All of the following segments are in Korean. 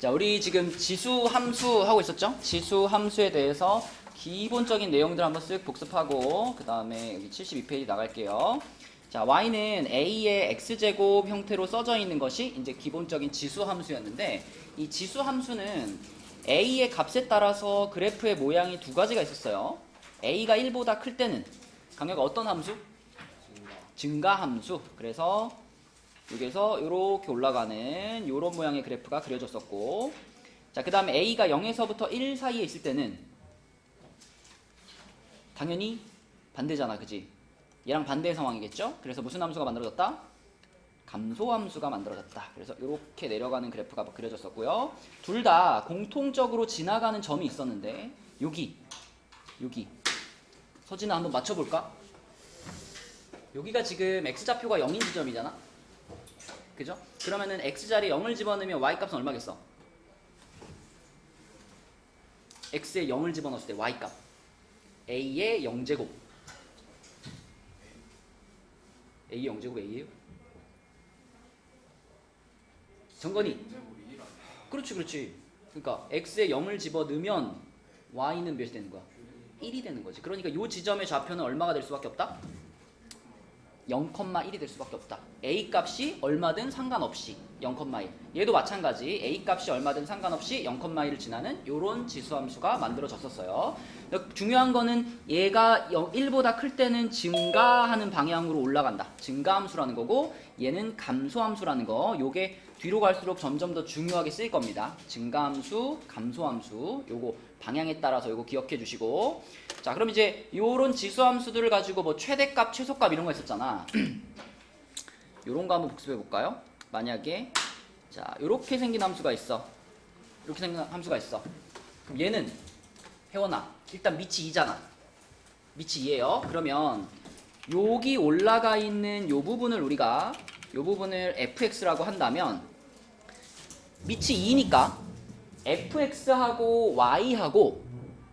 자, 우리 지금 지수 함수 하고 있었죠? 지수 함수에 대해서 기본적인 내용들 한번 쓱 복습하고 그 다음에 여기 72페이지 나갈게요. 자, y는 a의 x제곱 형태로 써져 있는 것이 이제 기본적인 지수 함수였는데, 이 지수 함수는 a의 값에 따라서 그래프의 모양이 두 가지가 있었어요. a가 1보다 클 때는 강렬가 어떤 함수? 증가 함수. 그래서 여기에서 이렇게 올라가는 이런 모양의 그래프가 그려졌었고, 자, 그 다음에 a가 0에서부터 1 사이에 있을 때는 당연히 반대잖아, 그지? 얘랑 반대의 상황이겠죠? 그래서 무슨 함수가 만들어졌다? 감소 함수가 만들어졌다. 그래서 이렇게 내려가는 그래프가 그려졌었고요. 둘 다 공통적으로 지나가는 점이 있었는데, 여기 서진아 한번 맞춰볼까? 여기가 지금 x좌표가 0인 지점이잖아? 그죠? 그러면은 x자리에 0을 집어넣으면 y값은 얼마겠어? x에 0을 집어넣었을 때 y값 a의 0제곱. a 0제곱 a예요? 정건이. 그렇지. 그러니까 x에 0을 집어넣으면 y는 몇이 되는 거야? 1이 되는 거지. 그러니까 이 지점의 좌표는 얼마가 될 수밖에 없다? 0,1이 될 수밖에 없다. a 값이 얼마든 상관없이 0,1. 얘도 마찬가지. a 값이 얼마든 상관없이 0,1을 지나는 이런 지수함수가 만들어졌었어요. 중요한 거는 얘가 1보다 클 때는 증가하는 방향으로 올라간다. 증가함수라는 거고, 얘는 감소함수라는 거. 요게 뒤로 갈수록 점점 더 중요하게 쓰일 겁니다. 증가함수, 감소함수. 요거 방향에 따라서 요거 기억해 주시고, 자, 그럼 이제 요런 지수함수들을 가지고 뭐 최대값, 최소값 이런 거 있었잖아. 요런 거 한번 복습해 볼까요? 만약에 자, 요렇게 생긴 함수가 있어. 이렇게 생긴 함수가 있어. 그럼 얘는 혜원아, 일단 밑이 2잖아. 밑이 2예요. 그러면 여기 올라가 있는 요 부분을 우리가 요 부분을 fx라고 한다면, 밑이 2니까 fx하고 y하고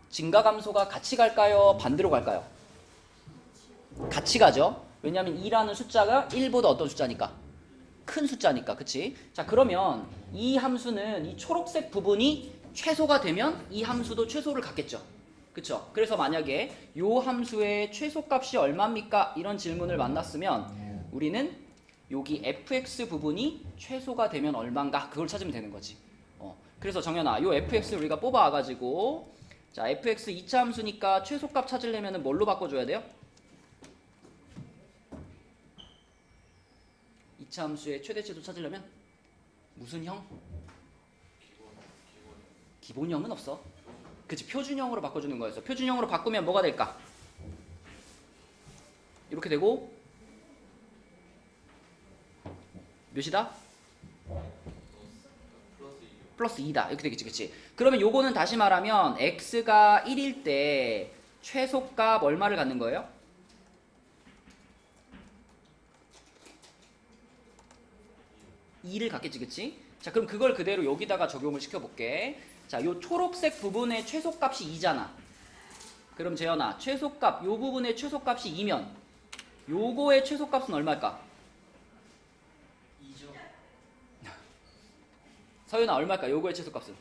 증가감소가 같이 갈까요? 반대로 갈까요? 같이 가죠. 왜냐하면 2라는 숫자가 1보다 어떤 숫자니까? 큰 숫자니까. 그치? 자, 그러면 이 함수는 이 초록색 부분이 최소가 되면 이 함수도 최소를 갖겠죠. 그쵸? 그래서 만약에 이 함수의 최소값이 얼마입니까? 이런 질문을 만났으면 우리는 여기 fx 부분이 최소가 되면 얼마인가? 그걸 찾으면 되는 거지. 그래서 정연아, 이 fx를 우리가 뽑아와가지고, 자, fx 2차 함수니까 최소값 찾으려면 뭘로 바꿔줘야 돼요? 2차 함수의 최대치도 찾으려면 무슨 형? 기본형은 없어. 그치, 표준형으로 바꿔주는 거였어. 표준형으로 바꾸면 뭐가 될까? 이렇게 되고 몇이다? 플러스 2다. 이렇게 되겠지, 그치? 그러면 요거는 다시 말하면 x가 1일 때 최소값 얼마를 갖는 거예요? 2를 갖겠지, 그치? 자, 그럼 그걸 그대로 여기다가 적용을 시켜볼게. 자, 요 초록색 부분의 최소값이 2잖아. 그럼 재현아, 최소값, 요 부분의 최소값이 2면 요거의 최소값은 얼마일까? 2죠. 서윤아, 얼마일까? 요거의 최소값은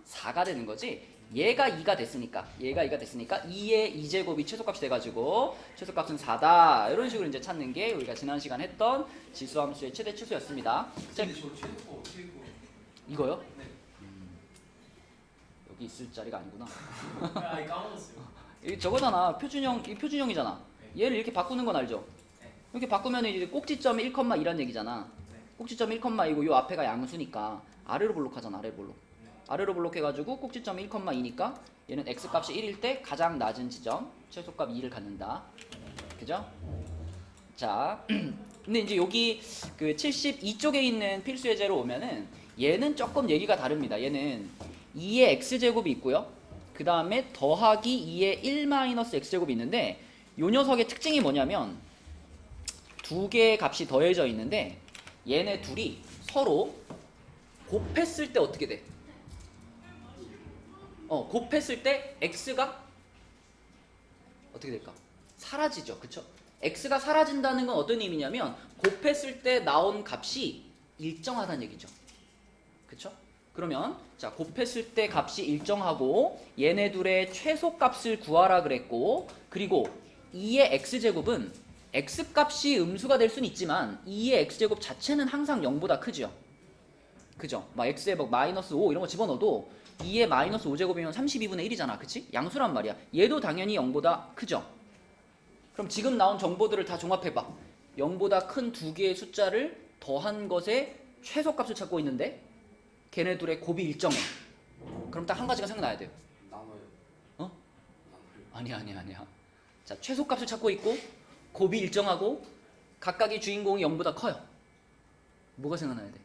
4가 되는 거지. 얘가 2가 됐으니까 2의 2제곱이 최소값이 돼가지고 최소값은 4다. 이런 식으로 이제 찾는 게 우리가 지난 시간 했던 지수함수의 최대 치수였습니다. 근데 저 최소가 어떻게 구해요? 이거요? 네. 여기 있을 자리가 아니구나. 아, 까먹었어요. 이 저거잖아. 이 표준형이잖아. 얘를 이렇게 바꾸는 건 알죠? 네. 이렇게 바꾸면 이제 꼭지점이 1,2란 얘기잖아. 네. 꼭지점이 1,2고 요 앞에가 양수니까 아래로 블록하잖아. 아래 블록. 네. 아래로 블록해가지고 꼭지점이 1,2니까 얘는 x값이 1일 때 가장 낮은 지점 최소값 2를 갖는다. 그죠? 자, 근데 이제 여기 그 72쪽에 있는 필수 예제로 오면은 얘는 조금 얘기가 다릅니다. 얘는 2의 x제곱이 있고요. 그 다음에 더하기 2의 1-x제곱이 있는데, 요 녀석의 특징이 뭐냐면 두 개의 값이 더해져 있는데 얘네 둘이 서로 곱했을 때 어떻게 돼? 곱했을 때 x가 어떻게 될까? 사라지죠. 그쵸? x가 사라진다는 건 어떤 의미냐면 곱했을 때 나온 값이 일정하다는 얘기죠. 그쵸? 그러면 자 곱했을 때 값이 일정하고 얘네 둘의 최소값을 구하라 그랬고 그리고 2의 x제곱은 x값이 음수가 될 수는 있지만 2의 x제곱 자체는 항상 0보다 크죠. 그죠? 막 x에 막 마이너스 5 이런 거 집어넣어도 2의 마이너스 5제곱이면 32분의 1이잖아. 그치? 양수란 말이야. 얘도 당연히 0보다 크죠? 그럼 지금 나온 정보들을 다 종합해봐. 0보다 큰 두 개의 숫자를 더한 것의 최소값을 찾고 있는데 걔네 둘의 곱이 일정해. 그럼 딱 한 가지가 생각나야 돼요. 나눠요. 어? 아니야. 자, 최소값을 찾고 있고 곱이 일정하고 각각의 주인공이 0보다 커요. 뭐가 생각나야 돼?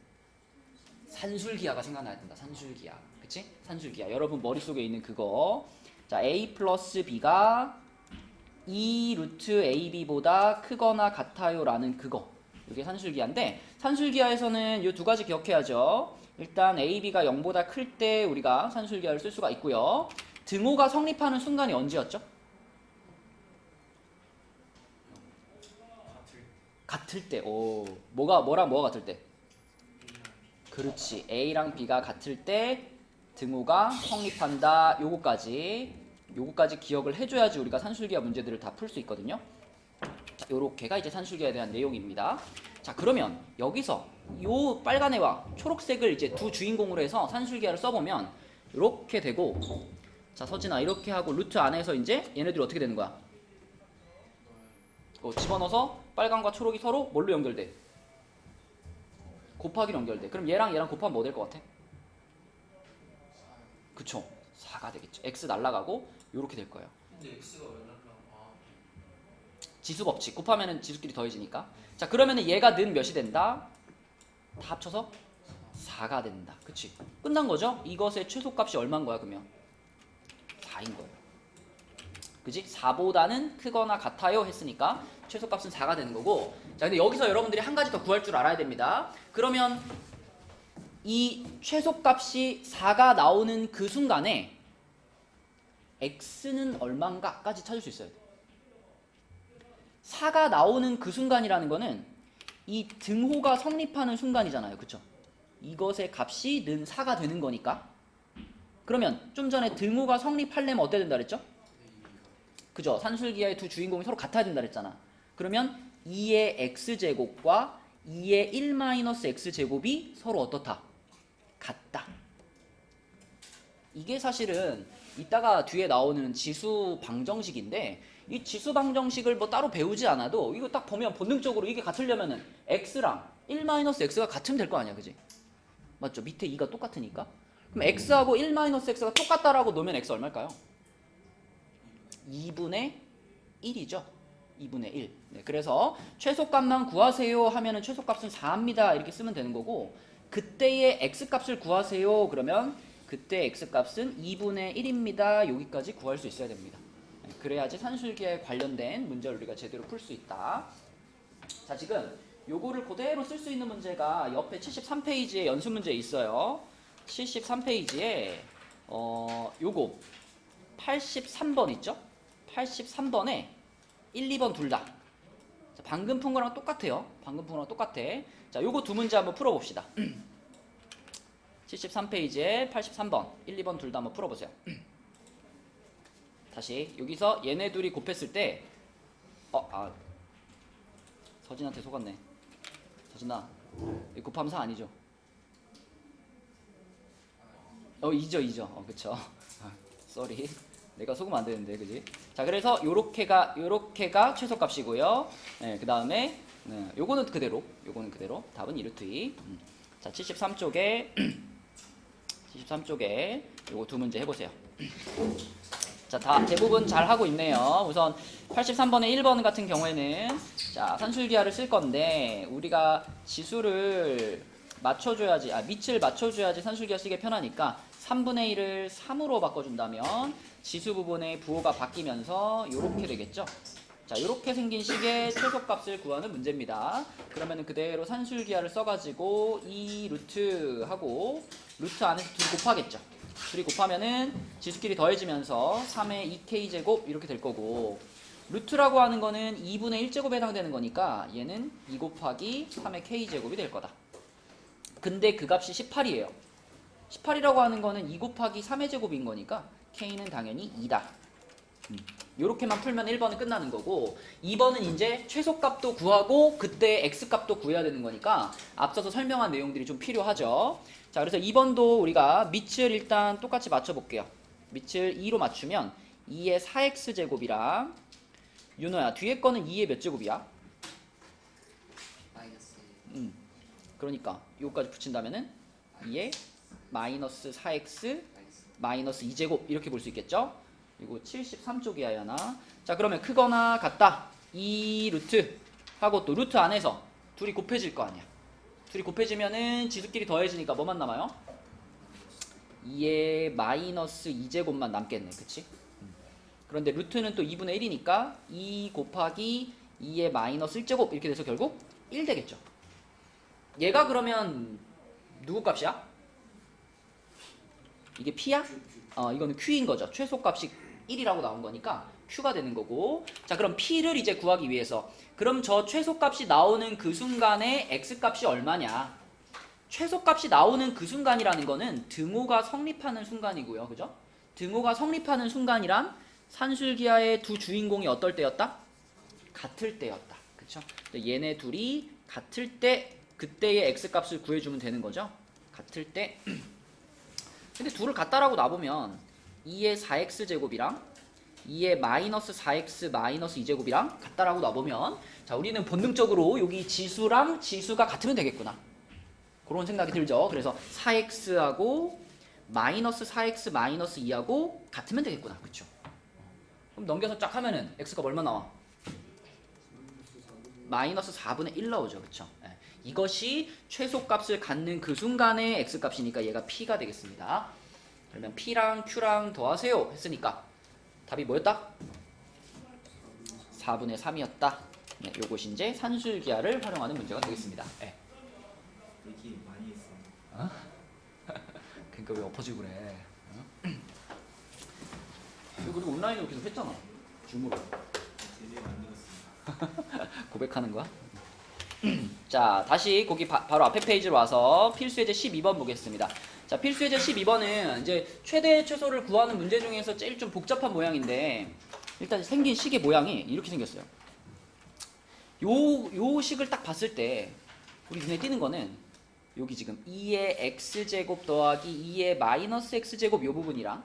산술기하가 생각나야 된다. 산술기하. 그치? 산술기하. 여러분 머릿속에 있는 그거. 자, a 플러스 b가 2 루트 ab보다 크거나 같아요 라는 그거. 이게 산술기하인데 산술기하에서는 이 두 가지 기억해야죠. 일단 ab가 0보다 클 때 우리가 산술기하를 쓸 수가 있고요. 등호가 성립하는 순간이 언제였죠? 같을 때. 오, 뭐랑 뭐가 같을 때? 그렇지. A랑 B가 같을 때 등호가 성립한다. 요거까지 기억을 해줘야지 우리가 산술기하 문제들을 다 풀 수 있거든요. 자, 요렇게가 이제 산술기하에 대한 내용입니다. 자, 그러면 여기서 요 빨간 애와 초록색을 이제 두 주인공으로 해서 산술기하를 써보면 요렇게 되고, 자, 서진아 이렇게 하고 루트 안에서 이제 얘네들이 어떻게 되는 거야? 집어넣어서 빨간과 초록이 서로 뭘로 연결돼? 곱하기로 연결돼. 그럼 얘랑 곱하면 뭐 될 것 같아? 그쵸? 4가 되겠죠. x 날라가고 요렇게 될 거예요. 근데 x가 왜 날라? 지수 법칙. 곱하면은 지수끼리 더해지니까. 자, 그러면은 얘가 는 몇이 된다? 다 합쳐서 4가 된다. 그치? 끝난 거죠? 이것의 최소값이 얼마인 거야, 그러면? 4인 거예요. 그지? 4보다는 크거나 같아요 했으니까 최소값은 4가 되는 거고. 자, 근데 여기서 여러분들이 한 가지 더 구할 줄 알아야 됩니다. 그러면 이 최소값이 4가 나오는 그 순간에 x는 얼마인가까지 찾을 수 있어야 돼. 4가 나오는 그 순간이라는 거는 이 등호가 성립하는 순간이잖아요. 그쵸? 이것의 값이 는 4가 되는 거니까. 그러면 좀 전에 등호가 성립하려면 어때야 된다 그랬죠? 그죠? 산술기하의 두 주인공이 서로 같아야 된다 그랬잖아. 그러면 2의 x제곱과 2의 1-x제곱이 서로 어떻다? 같다. 이게 사실은 이따가 뒤에 나오는 지수 방정식인데 이 지수 방정식을 뭐 따로 배우지 않아도 이거 딱 보면 본능적으로 이게 같으려면은 x랑 1-x가 같으면 될 거 아니야. 그지? 맞죠? 밑에 2가 똑같으니까. 그럼 x하고 1-x가 똑같다라고 놓으면 x 얼마일까요? 2분의 1이죠. 2분의 1. 네, 그래서 최소값만 구하세요 하면은 최소값은 4입니다. 이렇게 쓰면 되는 거고, 그때의 x값을 구하세요 그러면 그때 x값은 2분의 1입니다. 여기까지 구할 수 있어야 됩니다. 네, 그래야지 산술기에 관련된 문제를 우리가 제대로 풀 수 있다. 자, 지금 요거를 그대로 쓸 수 있는 문제가 옆에 73페이지에 연습 문제 있어요. 73페이지에 요거 83번 있죠? 83번에 1, 2번 둘 다. 자, 방금 푼 거랑 똑같아요. 방금 푼 거랑 똑같아. 자, 요거 두 문제 한번 풀어봅시다. 73페이지에 83번, 1, 2번 둘 다 한번 풀어보세요. 다시 여기서 얘네 둘이 곱했을 때 서진한테 속았네. 서진아, 이 곱하면 4 아니죠? 이죠. 그쵸. 쏘리. 내가 속으면 안 되는데, 그지? 자, 그래서 요렇게가 최소값이고요. 네, 그 다음에 요거는 그대로. 답은 2루트 2. 자, 73쪽에 요거 두 문제 해보세요. 자, 다 대부분 잘 하고 있네요. 우선 83번에 1번 같은 경우에는 자, 산술기하를 쓸 건데 우리가 지수를 맞춰줘야지, 밑을 맞춰줘야지 산술기하 쓰기 편하니까 3분의 1을 3으로 바꿔준다면 지수 부분의 부호가 바뀌면서 이렇게 되겠죠. 자, 이렇게 생긴 식의 최소값을 구하는 문제입니다. 그러면은 그대로 산술기하를 써가지고 2 루트 하고 루트 안에서 둘이 곱하겠죠. 둘이 곱하면은 지수끼리 더해지면서 3의 2k제곱 이렇게 될 거고, 루트라고 하는 거는 2분의 1제곱에 해당되는 거니까 얘는 2 곱하기 3의 k제곱이 될 거다. 근데 그 값이 18이에요. 18이라고 하는 거는 2 곱하기 3의 제곱인 거니까 k는 당연히 2다. 요렇게만 풀면 1번은 끝나는 거고 2번은 이제 최소값도 구하고 그때 x값도 구해야 되는 거니까 앞서서 설명한 내용들이 좀 필요하죠. 자, 그래서 2번도 우리가 밑을 일단 똑같이 맞춰볼게요. 밑을 2로 맞추면 2의 4x제곱이랑 윤호야 뒤에 거는 2의 몇 제곱이야? 마이너스 그러니까 이거까지 붙인다면은 2의 마이너스 4x 마이너스 2제곱 이렇게 볼 수 있겠죠? 이거 73쪽이야 야나. 자, 그러면 크거나 같다 2 루트 하고 또 루트 안에서 둘이 곱해질 거 아니야. 둘이 곱해지면은 지수끼리 더해지니까 뭐만 남아요? 2의 마이너스 2제곱만 남겠네. 그치? 그런데 루트는 또 2분의 1이니까 2 곱하기 2의 마이너스 1제곱 이렇게 돼서 결국 1 되겠죠. 얘가 그러면 누구 값이야? 이게 P야? 이거는 Q인 거죠. 최소값이 1이라고 나온 거니까 Q가 되는 거고. 자, 그럼 P를 이제 구하기 위해서 그럼 저 최소값이 나오는 그 순간에 X값이 얼마냐? 최소값이 나오는 그 순간이라는 거는 등호가 성립하는 순간이고요. 그죠? 등호가 성립하는 순간이란 산술기하의 두 주인공이 어떨 때였다? 같을 때였다. 그쵸? 얘네 둘이 같을 때 그때의 X값을 구해주면 되는 거죠. 같을 때 근데 둘을 같다라고 놔보면 2의 4x제곱이랑 2의 마이너스 4x 마이너스 2제곱이랑 같다라고 놔보면 자, 우리는 본능적으로 여기 지수랑 지수가 같으면 되겠구나. 그런 생각이 들죠. 그래서 4x하고 마이너스 4x 마이너스 2하고 같으면 되겠구나. 그쵸? 그럼 넘겨서 쫙 하면은 x가 얼마 나와? 마이너스 4분의 1 나오죠. 그쵸? 네. 이것이 최소값을 갖는 그 순간의 x값이니까 얘가 p가 되겠습니다. 그러면 p랑 q랑 더하세요 했으니까 답이 뭐였다? 4분의 3이었다. 네, 요것이 이제 산술기하를 활용하는 문제가 되겠습니다. 네. 얘기 많이 했어. 어? 그러니까 왜 엎어지고 그래? 어? 그리고 온라인으로 계속 했잖아. 줌으로. 제일 만들었습니다. 고백하는 거야? 자, 다시 거기 바로 앞에 페이지로 와서 필수예제 12번 보겠습니다. 자, 필수예제 12번은 이제 최대 최소를 구하는 문제 중에서 제일 좀 복잡한 모양인데 일단 생긴 식의 모양이 이렇게 생겼어요. 요 식을 딱 봤을 때 우리 눈에 띄는 거는 여기 지금 2의 x제곱 더하기 2의 마이너스 x제곱 요 부분이랑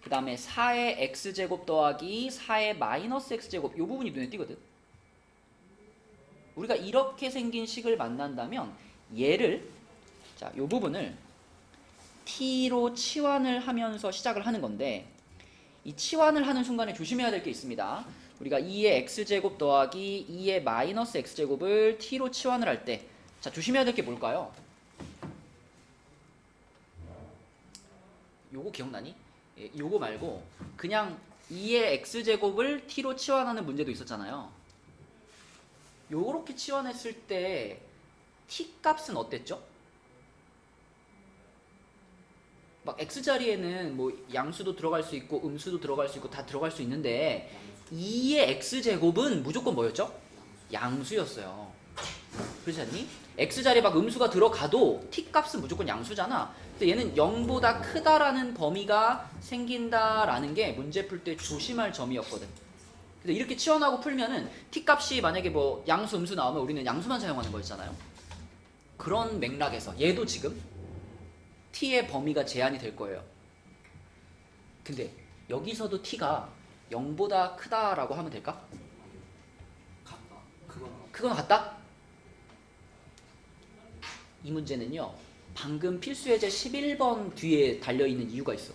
그 다음에 4의 x제곱 더하기 4의 마이너스 x제곱 요 부분이 눈에 띄거든. 우리가 이렇게 생긴 식을 만난다면 얘를 자, 요 부분을 t로 치환을 하면서 시작을 하는 건데 이 치환을 하는 순간에 조심해야 될 게 있습니다. 우리가 2의 x제곱 더하기 2의 마이너스 x제곱을 t로 치환을 할 때 자, 조심해야 될 게 뭘까요? 요거 기억나니? 예, 요거 말고 그냥 2의 x제곱을 t로 치환하는 문제도 있었잖아요. 요렇게 치환했을 때 t 값은 어땠죠? 막 x자리에는 뭐 양수도 들어갈 수 있고 음수도 들어갈 수 있고 다 들어갈 수 있는데 2의 x제곱은 무조건 뭐였죠? 양수였어요. 그렇지 않니? x자리에 막 음수가 들어가도 t 값은 무조건 양수잖아. 근데 얘는 0보다 크다라는 범위가 생긴다라는 게 문제 풀 때 조심할 점이었거든. 근데 이렇게 치환하고 풀면은 t 값이 만약에 뭐 양수 음수 나오면 우리는 양수만 사용하는 거였잖아요. 그런 맥락에서 얘도 지금 t의 범위가 제한이 될 거예요. 근데 여기서도 t가 0보다 크다라고 하면 될까? 같다. 그건 같다? 이 문제는요. 방금 필수예제 11번 뒤에 달려있는 이유가 있어.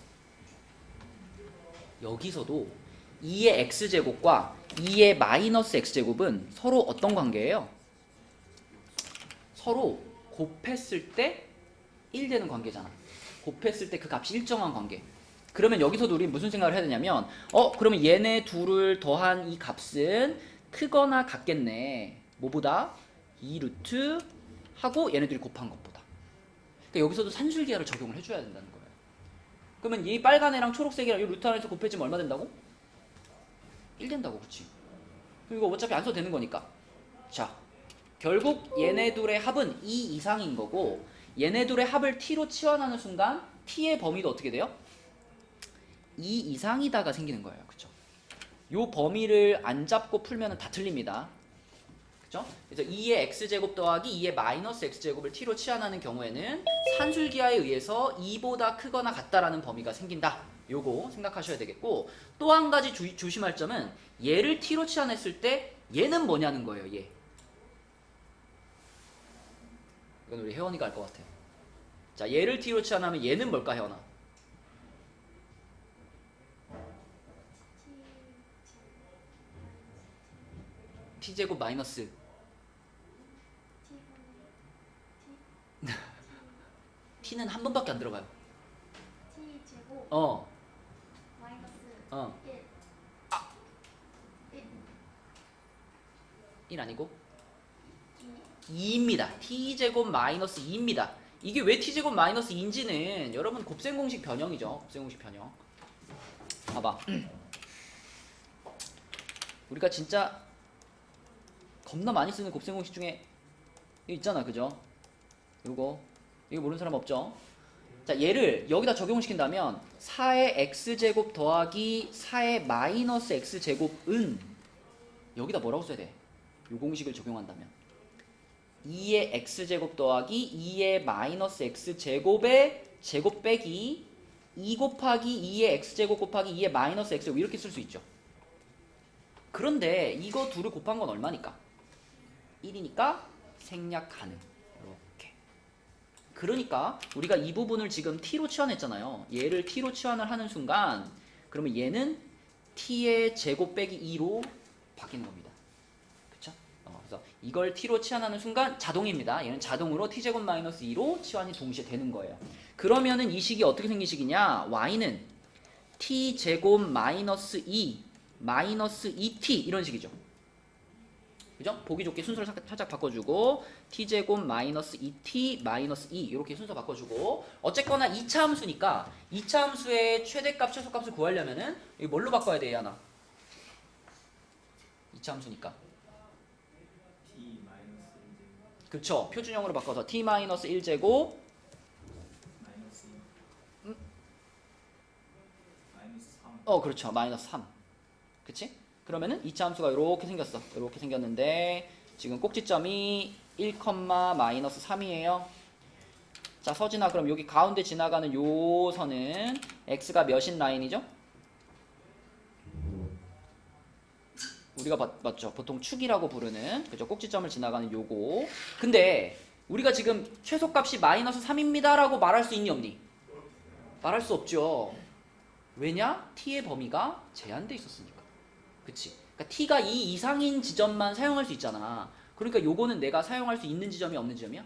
여기서도 2의 x제곱과 2의 마이너스 x제곱은 서로 어떤 관계예요? 서로 곱했을 때 1 되는 관계잖아. 곱했을 때 그 값이 일정한 관계. 그러면 여기서도 우리 무슨 생각을 해야 되냐면 그러면 얘네 둘을 더한 이 값은 크거나 같겠네. 뭐보다? 2루트 하고 얘네들이 곱한 것보다. 그러니까 여기서도 산술기하를 적용을 해줘야 된다는 거예요. 그러면 이 빨간 애랑 초록색이랑 이 루트 안에서 곱해지면 얼마 된다고? 1 된다고. 그치? 그리고 어차피 안 써도 되는 거니까. 자, 결국 얘네 둘의 합은 2 이상인 거고 얘네 둘의 합을 t로 치환하는 순간 t의 범위도 어떻게 돼요? 2 이상이다가 생기는 거예요. 그쵸? 요 범위를 안 잡고 풀면 다 틀립니다. 그죠? 그래서 2의 x제곱 더하기 2의 마이너스 x제곱을 t로 치환하는 경우에는 산술기하에 의해서 2보다 크거나 같다라는 범위가 생긴다. 요거 생각하셔야 되겠고, 또 한 가지 조심할 점은 얘를 t로 치환했을 때 얘는 뭐냐는 거예요. 얘. 이건 우리 혜원이가 알 것 같아요. 자, 얘를 t로 치환하면 얘는 뭘까, 혜원아? t제곱 마이너스 t는 한 번밖에 안 들어가요. t 제곱 어. 마이너스 어. 1. 1. 1 아니고 2입니다. t제곱 마이너스 2입니다. 이게 왜 t제곱 마이너스 2인지는 여러분 곱셈 공식 변형이죠. 곱셈 공식 변형. 봐봐. 우리가 진짜 겁나 많이 쓰는 곱셈 공식 중에 이거 있잖아. 그죠? 이거 모르는 사람 없죠? 자, 얘를 여기다 적용시킨다면 4의 x제곱 더하기 4의 마이너스 x제곱은 여기다 뭐라고 써야 돼? 요 공식을 적용한다면 2의 x제곱 더하기 2의 마이너스 x제곱의 제곱 빼기 2 곱하기 2의 x제곱 곱하기 2의 마이너스 x제곱 이렇게 쓸 수 있죠. 그런데 이거 둘을 곱한 건 얼마니까? 1이니까 생략 가능. 이렇게. 그러니까 우리가 이 부분을 지금 t로 치환했잖아요. 얘를 t로 치환을 하는 순간 그러면 얘는 t의 제곱 빼기 2로 바뀌는 겁니다. 그쵸? 그래서 이걸 t로 치환하는 순간 자동입니다. 얘는 자동으로 t제곱 마이너스 2로 치환이 동시에 되는 거예요. 그러면은 이 식이 어떻게 생긴 식이냐? y는 t제곱 마이너스 2 마이너스 2t 이런 식이죠. 그죠? 보기 좋게 순서를 살짝 바꿔주고 t제곱 마이너스 2t 마이너스 2 이렇게 순서 바꿔주고, 어쨌거나 2차 함수니까 2차 함수의 최대값 최소값을 구하려면은 이거 뭘로 바꿔야 돼, 하나? 2차 함수니까. t 마이너스 1제곱 그쵸? 표준형으로 바꿔서 t 마이너스 1제곱 마이너스 2 음? 마이너스 3 그렇죠. 마이너스 3. 그치? 그러면은 2차 함수가 이렇게 생겼어. 이렇게 생겼는데 지금 꼭지점이 1, 마이너스 3이에요. 자, 서진아, 그럼 여기 가운데 지나가는 요 선은 x가 몇인 라인이죠? 우리가 맞죠? 보통 축이라고 부르는, 그죠? 꼭지점을 지나가는 요거. 근데 우리가 지금 최소값이 마이너스 3입니다 라고 말할 수 있니 없니? 말할 수 없죠. 왜냐? t의 범위가 제한돼 있었으니까. 그치? 그러니까 t가 2 이상인 지점만 사용할 수 있잖아. 그러니까 요거는 내가 사용할 수 있는 지점이 없는 지점이야?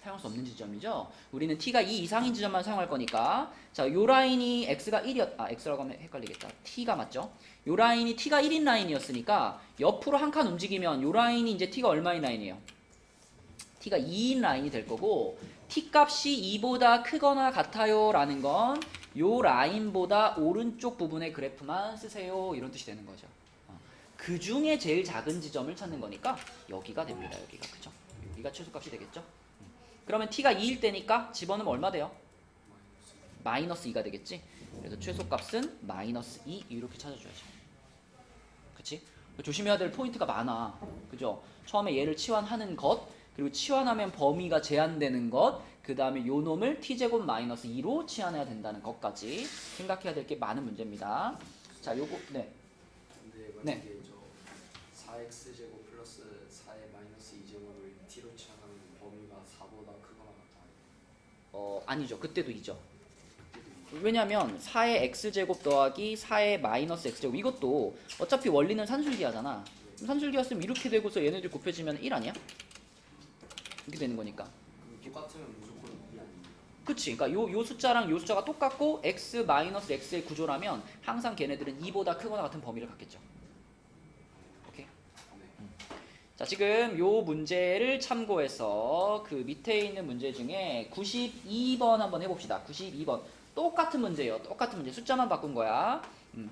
사용할 수 없는 지점이죠. 우리는 t가 2 이상인 지점만 사용할 거니까, 자, 요 라인이 x가 1이었, x라고 하면 헷갈리겠다. t가 맞죠? 요 라인이 t가 1인 라인이었으니까 옆으로 한 칸 움직이면 요 라인이 이제 t가 얼마인 라인이에요? t가 2인 라인이 될 거고, t 값이 2보다 크거나 같아요 라는 건 요 라인보다 오른쪽 부분의 그래프만 쓰세요 이런 뜻이 되는 거죠. 그 중에 제일 작은 지점을 찾는 거니까 여기가 됩니다. 여기가. 그죠? 여기가 최소값이 되겠죠? 그러면 t가 2일 때니까 집어넣으면 얼마 돼요? 마이너스 2가 되겠지? 그래서 최소값은 마이너스 2 이렇게 찾아줘야죠. 그치? 조심해야 될 포인트가 많아. 그죠? 처음에 얘를 치환하는 것, 그리고 치환하면 범위가 제한되는 것, 그 다음에 요 놈을 t제곱 마이너스 2로 치환해야 된다는 것까지 생각해야 될 게 많은 문제입니다. 자, 요거, 네. 근데 네. 만약에 저 4x제곱 플러스 4의 마이너스 2제곱을 t로 치환하면 범위가 4보다 크거나 같아요. 아니죠. 그때도 2죠. 왜냐면 4의 x제곱 더하기 4의 마이너스 x제곱, 이것도 어차피 원리는 산술기하잖아. 산술기였으면 이렇게 되고서 얘네들 곱해지면 1 아니야? 이렇게 되는 거니까. 그럼 똑같으면 무조건 2 아닙니까? 그치? 그러니까 요 숫자랑 요 숫자가 똑같고 x 마이너스 x의 구조라면 항상 걔네들은 2보다 크거나 같은 범위를 갖겠죠. 오케이? 네. 자, 지금 요 문제를 참고해서 그 밑에 있는 문제 중에 92번 한번 해봅시다. 92번. 똑같은 문제예요. 똑같은 문제. 숫자만 바꾼 거야.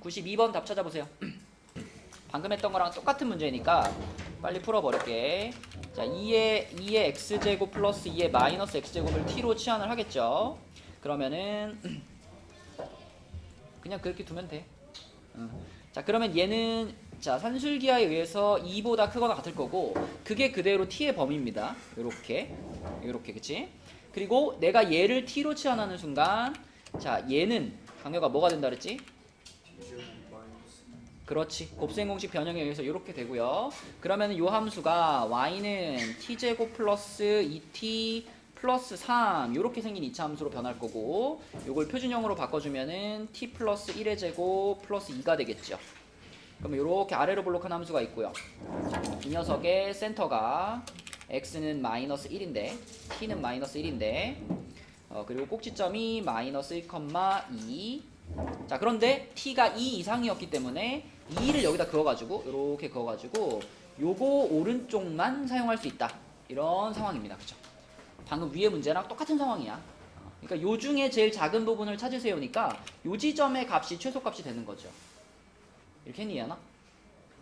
92번 답 찾아보세요. 방금 했던 거랑 똑같은 문제니까 빨리 풀어버릴게. 자, 2의 x제곱 플러스 2의 마이너스 x제곱을 t로 치환을 하겠죠. 그러면은 그냥 그렇게 두면 돼. 자 그러면 얘는 자 산술기하에 의해서 2보다 크거나 같을 거고 그게 그대로 t의 범위입니다. 요렇게 그치? 그리고 내가 얘를 t로 치환하는 순간 자 얘는 강렬가 뭐가 된다 그랬지? t 제곱 마이너스 그렇지. 곱셈 공식 변형에 의해서 이렇게 되고요. 그러면 요 함수가 y는 t제곱 플러스 2t 플러스 3 이렇게 생긴 이차 함수로 변할 거고 요걸 표준형으로 바꿔주면은 t 플러스 1의 제곱 플러스 2가 되겠죠. 그럼 이렇게 아래로 블록한 함수가 있고요. 이 녀석의 센터가 x는 마이너스 1인데 t는 마이너스 1인데 그리고 꼭지점이 마이너스 1,2 자 그런데 t가 2 이상이었기 때문에 2를 여기다 그어가지고 이렇게 그어가지고 요거 오른쪽만 사용할 수 있다 이런 상황입니다. 그죠? 방금 위의 문제랑 똑같은 상황이야. 그러니까 요 중에 제일 작은 부분을 찾으세요니까 요 지점의 값이 최소값이 되는 거죠. 이렇게 했니 이하나?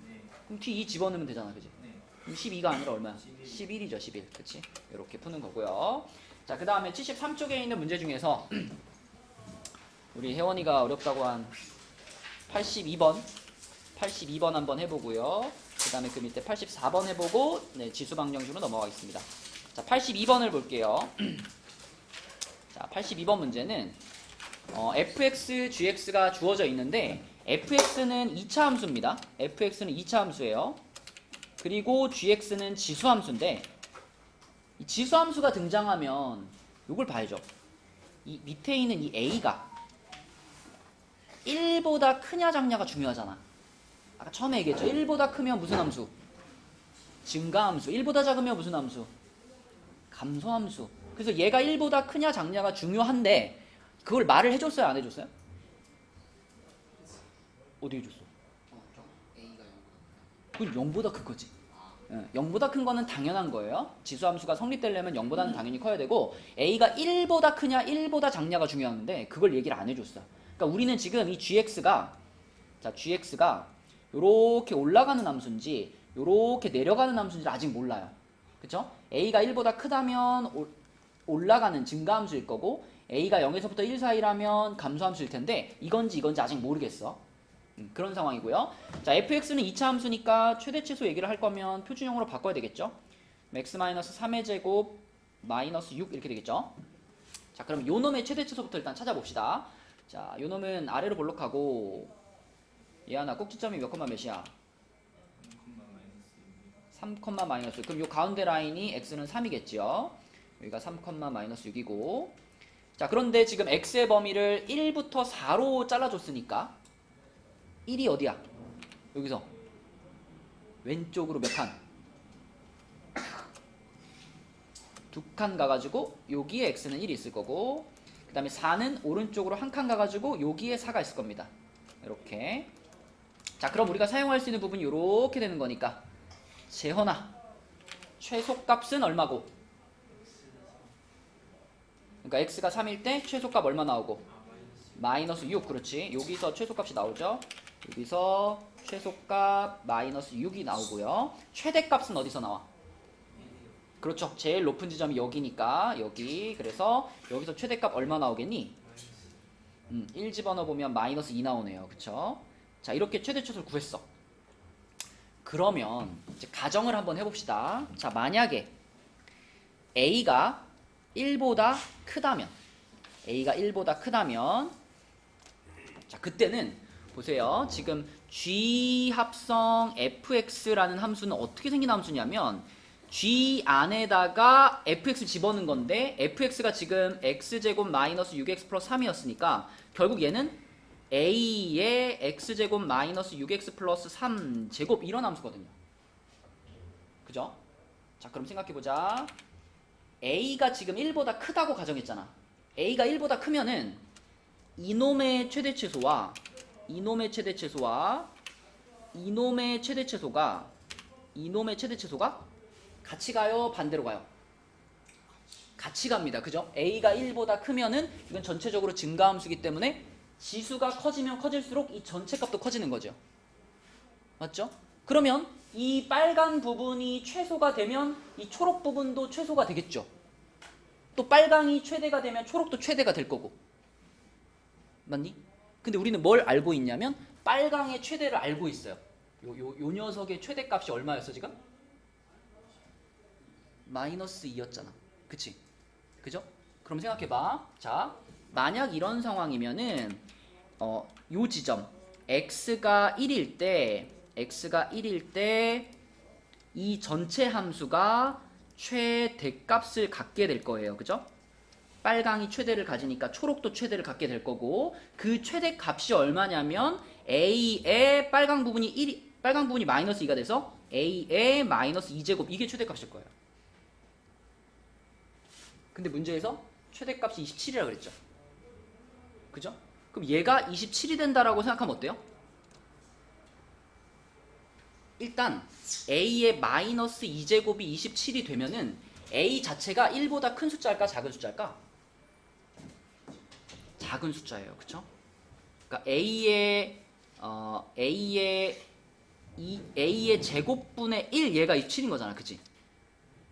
네. 그럼 t2 집어넣으면 되잖아 그지? 네. 그럼 12가 아니라 얼마야? 11. 11이죠 11 그치? 이렇게 푸는 거고요. 자 그 다음에 73쪽에 있는 문제 중에서 우리 혜원이가 어렵다고 한 82번 한번 해보고요. 그 다음에 그 밑에 84번 해보고 네, 지수방정식으로 넘어가겠습니다. 자 82번을 볼게요. 자 82번 문제는 fx, gx가 주어져 있는데 fx는 2차 함수입니다. fx는 2차 함수예요. 그리고 gx는 지수 함수인데 이 지수 함수가 등장하면 이걸 봐야죠. 이 밑에 있는 이 a가 1보다 크냐 작냐가 중요하잖아. 아까 처음에 얘기했죠. 1보다 크면 무슨 함수? 증가함수. 1보다 작으면 무슨 함수? 감소함수. 그래서 얘가 1보다 크냐 작냐가 중요한데 그걸 말을 해줬어요? 안 해줬어요? 어디 해줬어? a가 그건 0보다 큰 거지. 0보다 큰 거는 당연한 거예요. 지수함수가 성립되려면 0보다는 당연히 커야 되고 a가 1보다 크냐 1보다 작냐가 중요한데 그걸 얘기를 안 해줬어. 그러니까 우리는 지금 이 gx가 요렇게 올라가는 함수인지 요렇게 내려가는 함수인지 아직 몰라요. 그쵸? a가 1보다 크다면 올라가는 증가함수일 거고 a가 0에서부터 1 사이라면 감소함수일 텐데 이건지 아직 모르겠어. 그런 상황이고요. 자, fx는 2차 함수니까 최대치수 얘기를 할 거면 표준형으로 바꿔야 되겠죠. x-3의 제곱 마이너스 6 이렇게 되겠죠. 자, 그럼 요 놈의 최대치수부터 일단 찾아봅시다. 자, 요 놈은 아래로 볼록하고 얘 하나 꼭지점이 몇 콤마 몇이야? 3, 마이너스 6. 그럼 요 가운데 라인이 x는 3이겠죠. 여기가 3, 마이너스 6이고 자, 그런데 지금 x의 범위를 1부터 4로 잘라줬으니까 1이 어디야? 여기서 왼쪽으로 몇 칸? 2칸 가가지고 여기에 x는 1이 있을 거고 그 다음에 4는 오른쪽으로 한 칸 가가지고 여기에 4가 있을 겁니다. 이렇게 자 그럼 우리가 사용할 수 있는 부분이 이렇게 되는 거니까 재현아 최소값은 얼마고? 그러니까 x가 3일 때 최소값 얼마 나오고? 마이너스 6 그렇지. 여기서 최소값이 나오죠. 여기서 최소값 마이너스 6이 나오고요. 최대값은 어디서 나와? 그렇죠. 제일 높은 지점이 여기니까 여기. 그래서 여기서 최대값 얼마 나오겠니? 1 집어넣어보면 마이너스 2 나오네요. 그쵸? 자 이렇게 최대치수를 구했어. 그러면 이제 가정을 한번 해봅시다. 자 만약에 a가 1보다 크다면 자 그때는 보세요. 지금 g 합성 fx라는 함수는 어떻게 생긴 함수냐면 g 안에다가 fx 집어넣은 건데 fx가 지금 x제곱 마이너스 6x 플러스 3이었으니까 결국 얘는 a의 x제곱 마이너스 6x 플러스 3제곱 이런 함수거든요. 그죠? 자 그럼 생각해보자. a가 지금 1보다 크다고 가정했잖아. a가 1보다 크면은 이놈의 최대치수와 이놈의 최대치수가 같이 가요? 반대로 가요? 같이 갑니다. 그죠? a가 1보다 크면은 이건 전체적으로 증가함수이기 때문에 지수가 커지면 커질수록 이 전체 값도 커지는 거죠. 맞죠? 그러면 이 빨간 부분이 최소가 되면 이 초록 부분도 최소가 되겠죠. 또 빨강이 최대가 되면 초록도 최대가 될 거고. 맞니? 근데 우리는 뭘 알고 있냐면 빨강의 최대를 알고 있어요. 요 녀석의 최대값이 얼마였어 지금? 마이너스 2였잖아. 그치? 그죠? 그럼 생각해봐. 자, 만약 이런 상황이면은 요 지점 x가 1일 때 이 전체 함수가 최대값을 갖게 될 거예요. 그죠? 빨강이 최대를 가지니까 초록도 최대를 갖게 될 거고, 그 최대값이 얼마냐면 a의 빨강 부분이 마이너스 2가 돼서 a의 마이너스 2제곱, 이게 최대값일 거예요. 근데 문제에서 최대값이 27이라고 그랬죠. 그죠? 그럼 얘가 27이 된다라고 생각하면 어때요? 일단 a의 마이너스 2제곱이 27이 되면은 a 자체가 1보다 큰 숫자일까 작은 숫자일까? 작은 숫자예요. 그쵸? 그러니까 a의 제곱분의 1, 얘가 27인 거잖아. 그치?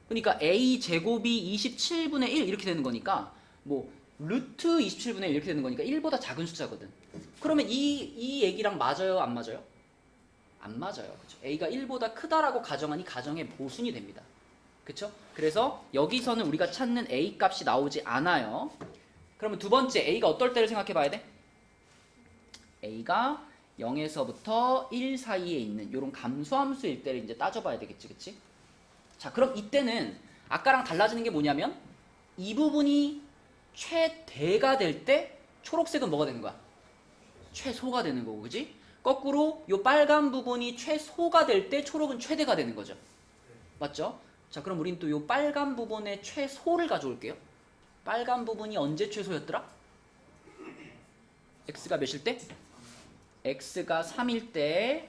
그러니까 a 제곱이 27분의 1 이렇게 되는 거니까, 뭐 루트 27분의 1 이렇게 되는 거니까 1보다 작은 숫자거든. 그러면 이 얘기랑 맞아요? 안 맞아요? 안 맞아요. 그쵸? a가 1보다 크다라고 가정하니 가정의 모순이 됩니다. 그쵸? 그래서 여기서는 우리가 찾는 a 값이 나오지 않아요. 그러면 두 번째, a가 어떨 때를 생각해 봐야 돼? a가 0에서부터 1 사이에 있는 이런 감소함수일 때를 이제 따져봐야 되겠지. 그치? 자, 그럼 이때는 아까랑 달라지는 게 뭐냐면 이 부분이 최대가 될 때 초록색은 뭐가 되는 거야? 최소가 되는 거고, 그지? 거꾸로 이 빨간 부분이 최소가 될 때 초록은 최대가 되는 거죠. 맞죠? 자, 그럼 우린 또 이 빨간 부분의 최소를 가져올게요. 빨간 부분이 언제 최소였더라? x가 몇일 때? x가 3일 때.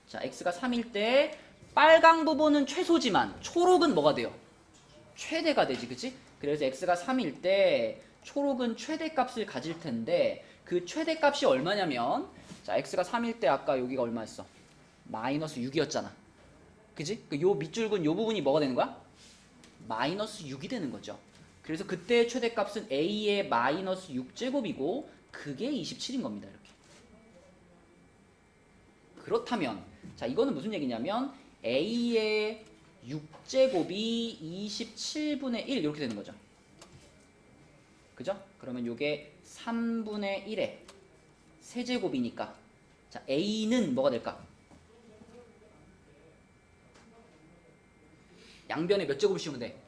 자, x가 3일 때 빨강 부분은 최소지만 초록은 뭐가 돼요? 최대가 되지, 그치? 그래서 x가 3일 때 초록은 최대값을 가질 텐데, 그 최대값이 얼마냐면, 자, x가 3일 때 아까 여기가 얼마였어? 마이너스 6이었잖아. 그치? 요 밑줄근 요 부분이 뭐가 되는 거야? 마이너스 6이 되는 거죠. 그래서 그때의 최대값은 a의 마이너스 6제곱이고 그게 27인 겁니다. 이렇게. 그렇다면, 자, 이거는 무슨 얘기냐면 a의 6제곱이 27분의 1 이렇게 되는 거죠. 그죠? 그러면 요게 3분의 1의 세제곱이니까, 자, a는 뭐가 될까? 양변에 몇 제곱을 씌우면 돼?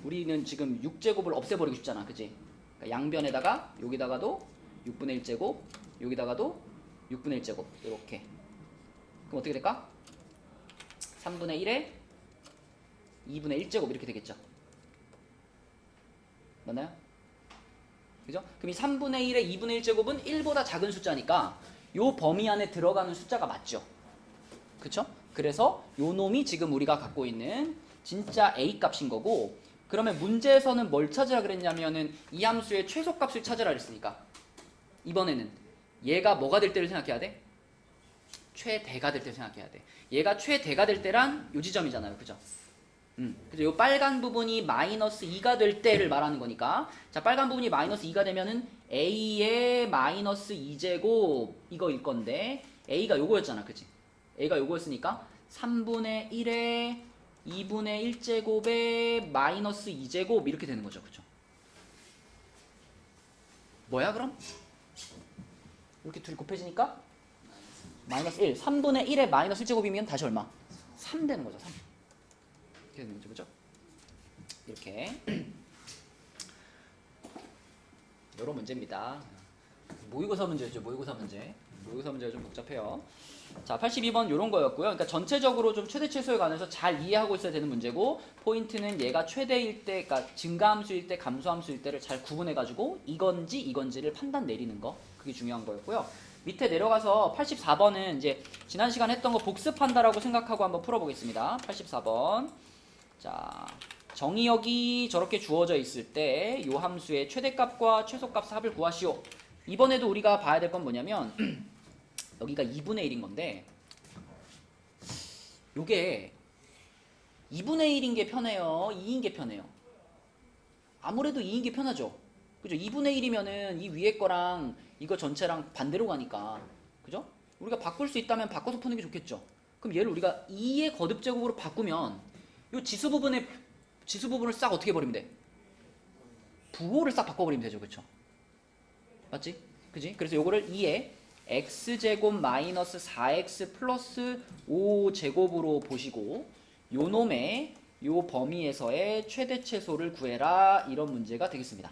우리는 지금 6제곱을 없애버리고 싶잖아. 그치? 그러니까 양변에다가 여기다가도 6분의 1제곱, 여기다가도 6분의 1제곱 이렇게. 그럼 어떻게 될까? 3분의 1에 2분의 1제곱 이렇게 되겠죠. 맞나요? 그죠? 그럼 이 3분의 1에 2분의 1제곱은 1보다 작은 숫자니까 요 범위 안에 들어가는 숫자가 맞죠. 그쵸? 그래서 요 놈이 지금 우리가 갖고 있는 진짜 a 값인 거고, 그러면 문제에서는 뭘 찾으라 그랬냐면은 이 함수의 최소값을 찾으라 그랬으니까 이번에는 얘가 뭐가 될 때를 생각해야 돼? 최대가 될 때를 생각해야 돼. 얘가 최대가 될 때란 요 지점이잖아요. 그죠? 그죠? 요 빨간 부분이 마이너스 2가 될 때를 말하는 거니까, 자, 빨간 부분이 마이너스 2가 되면은 a의 마이너스 2제곱 이거일 건데, a가 요거였잖아. 그치? a가 요거였으니까 3분의 1에 2분의 1제곱에 마이너스 2제곱 이렇게 되는 거죠. 그쵸? 뭐야 그럼? 이렇게 둘이 곱해지니까 마이너스 1, 3분의 1에 마이너스 1제곱이면 다시 얼마? 3 되는 거죠. 3. 이렇게 되는 거죠. 그죠? 이렇게. 이런 문제입니다. 모의고사 문제죠. 모의고사 문제. 모의고사 문제가 좀 복잡해요. 자, 82번 이런 거였고요. 그러니까 전체적으로 좀 최대 최소에 관해서 잘 이해하고 있어야 되는 문제고, 포인트는 얘가 최대일 때, 그러니까 증가함수일 때, 감소함수일 때를 잘 구분해가지고 이건지 이건지를 판단 내리는 거, 그게 중요한 거였고요. 밑에 내려가서 84번은 이제 지난 시간에 했던 거 복습한다라고 생각하고 한번 풀어보겠습니다. 84번. 자, 정의역이 저렇게 주어져 있을 때 요 함수의 최대값과 최소값 합을 구하시오. 이번에도 우리가 봐야 될 건 뭐냐면 여기가 2분의 1인 건데, 요게 2분의 1인 게 편해요? 2인 게 편해요? 아무래도 2인 게 편하죠. 그죠? 2분의 1이면은 이 위에 거랑 이거 전체랑 반대로 가니까. 그죠? 우리가 바꿀 수 있다면 바꿔서 푸는 게 좋겠죠. 그럼 얘를 우리가 2의 거듭 제곱으로 바꾸면 이 지수 부분을 싹 어떻게 버리면 돼? 부호를 싹 바꿔버리면 되죠. 그쵸? 맞지? 그지? 그래서 요거를 2에 x제곱 마이너스 4x 플러스 5제곱으로 보시고 요 놈의 요 범위에서의 최대 최소를 구해라, 이런 문제가 되겠습니다.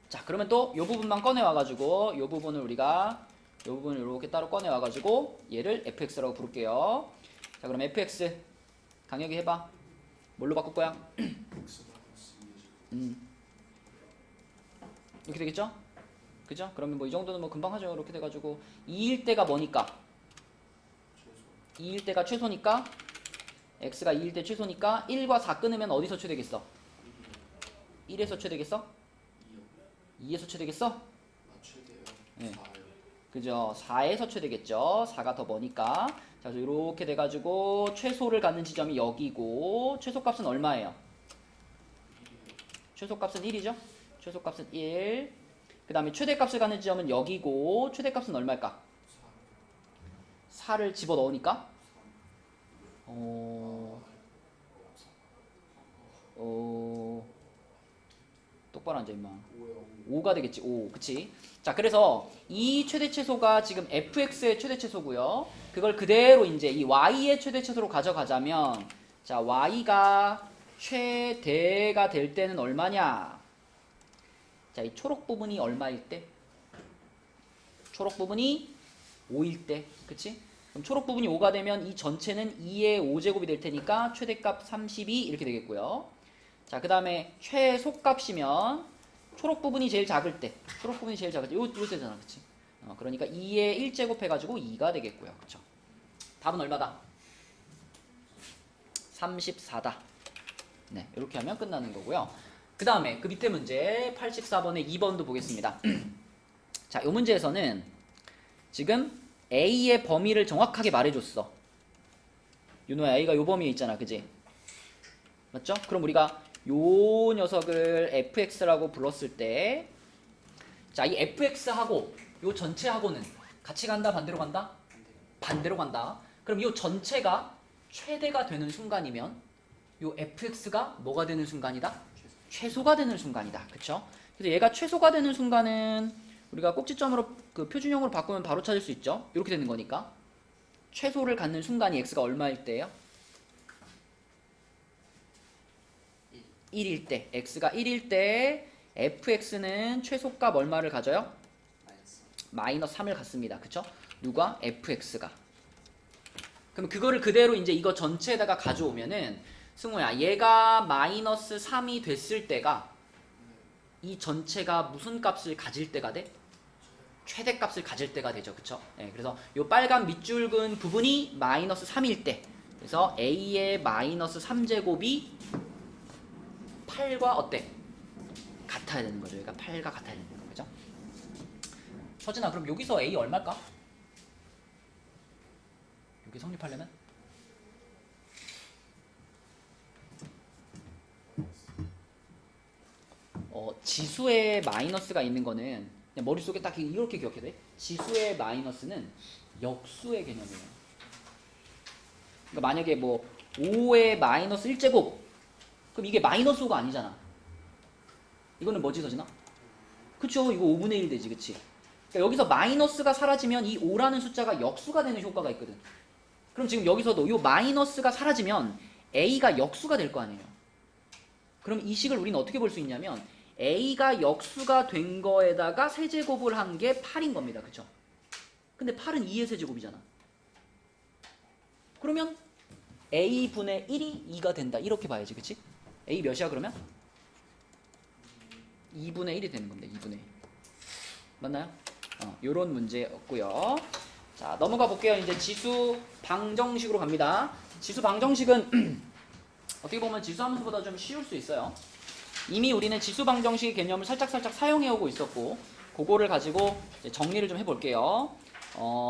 자, 그러면 또 요 부분만 꺼내와가지고 요 부분을 이렇게 따로 꺼내와가지고 얘를 fx라고 부를게요. 자, 그럼 fx 강혁이 해봐. 뭘로 바꿀 거야? 이렇게 되겠죠? 그죠? 그러면 뭐 이 정도는 뭐 금방 하죠. 이렇게 돼가지고 2일 때가 뭐니까? 2일 때가 최소니까 x가 2일 때 최소니까 1과 4 끊으면 어디서 최되겠어? 1에서 최되겠어? 2에서 최되겠어? 네. 그죠? 4에서 최되겠죠? 4가 더 머니까. 자, 그래서 이렇게 돼가지고 최소를 갖는 지점이 여기고 최소값은 얼마예요? 최소값은 1이죠? 최소값은 1. 그 다음에 최대값을 갖는 지점은 여기고 최대값은 얼마일까? 4를 집어넣으니까 똑바로 앉아 임마. 5가 되겠지. 5. 그치? 자, 그래서 이 최대 최소가 지금 fx의 최대 최소고요. 그걸 그대로 이제 이 y의 최대 최소로 가져가자면, 자, y가 최대가 될 때는 얼마냐? 자, 이 초록 부분이 얼마일 때? 초록 부분이 5일 때. 그치? 그럼 초록 부분이 5가 되면 이 전체는 2의 5제곱이 될 테니까 최대값 32 이렇게 되겠고요. 자, 그 다음에 최소값이면 초록 부분이 제일 작을 때, 요 때잖아. 그치? 그러니까 2의 1제곱 해가지고 2가 되겠고요. 그쵸? 답은 얼마다? 34다. 네, 이렇게 하면 끝나는 거고요. 그 다음에 그 밑에 문제 84번의 2번도 보겠습니다. 자, 이 문제에서는 지금 A의 범위를 정확하게 말해줬어. 윤호야, A가 요 범위에 있잖아. 그지? 맞죠? 그럼 우리가 요 녀석을 fx라고 불렀을 때, 자, 이 fx하고 요 전체하고는 같이 간다, 반대로 간다? 반대로 간다. 그럼 요 전체가 최대가 되는 순간이면 요 fx가 뭐가 되는 순간이다? 최소가 되는 순간이다. 그쵸? 그래서 얘가 최소가 되는 순간은 우리가 꼭지점으로 그 표준형으로 바꾸면 바로 찾을 수 있죠. 이렇게 되는 거니까 최소를 갖는 순간이 x가 얼마일 때예요? 1일 때. x가 1일 때 fx는 최소값 얼마를 가져요? 마이너스 3을 갖습니다. 그쵸? 누가? fx가. 그럼 그거를 그대로 이제 이거 전체에다가 가져오면은, 승우야, 얘가 마이너스 3이 됐을 때가 이 전체가 무슨 값을 가질 때가 돼? 최대값을 가질 때가 되죠. 그쵸? 네, 그래서 요 빨간 밑줄근 부분이 마이너스 3일 때, 그래서 a의 마이너스 3제곱이 8과 어때? 같아야 되는 거죠. 얘가 8과 같아야 되는 거. 그죠? 서진아, 그럼 여기서 a 얼마일까? 여기 성립하려면? 지수에 마이너스가 있는 거는 그냥 머릿속에 딱 이렇게 기억해야 돼. 지수의 마이너스는 역수의 개념이에요. 그러니까 만약에 뭐 5의 마이너스 1제곱, 그럼 이게 마이너스 5가 아니잖아. 이거는 뭐지, 서진아? 그쵸, 이거 5분의 1 되지. 그치? 그러니까 여기서 마이너스가 사라지면 이 5라는 숫자가 역수가 되는 효과가 있거든. 그럼 지금 여기서도 이 마이너스가 사라지면 a가 역수가 될 거 아니에요. 그럼 이 식을 우리는 어떻게 볼 수 있냐면 a가 역수가 된 거에다가 세제곱을 한 게 8인 겁니다. 그쵸? 근데 8은 2의 세제곱이잖아. 그러면 a분의 1이 2가 된다. 이렇게 봐야지. 그치? a 몇이야 그러면? 2분의 1이 되는 겁니다. 2분의 1. 맞나요? 요런 문제였고요. 자, 넘어가 볼게요. 이제 지수 방정식으로 갑니다. 지수 방정식은 어떻게 보면 지수 함수보다 좀 쉬울 수 있어요. 이미 우리는 지수 방정식 개념을 살짝 사용해 오고 있었고, 그거를 가지고 이제 정리를 좀 해볼게요.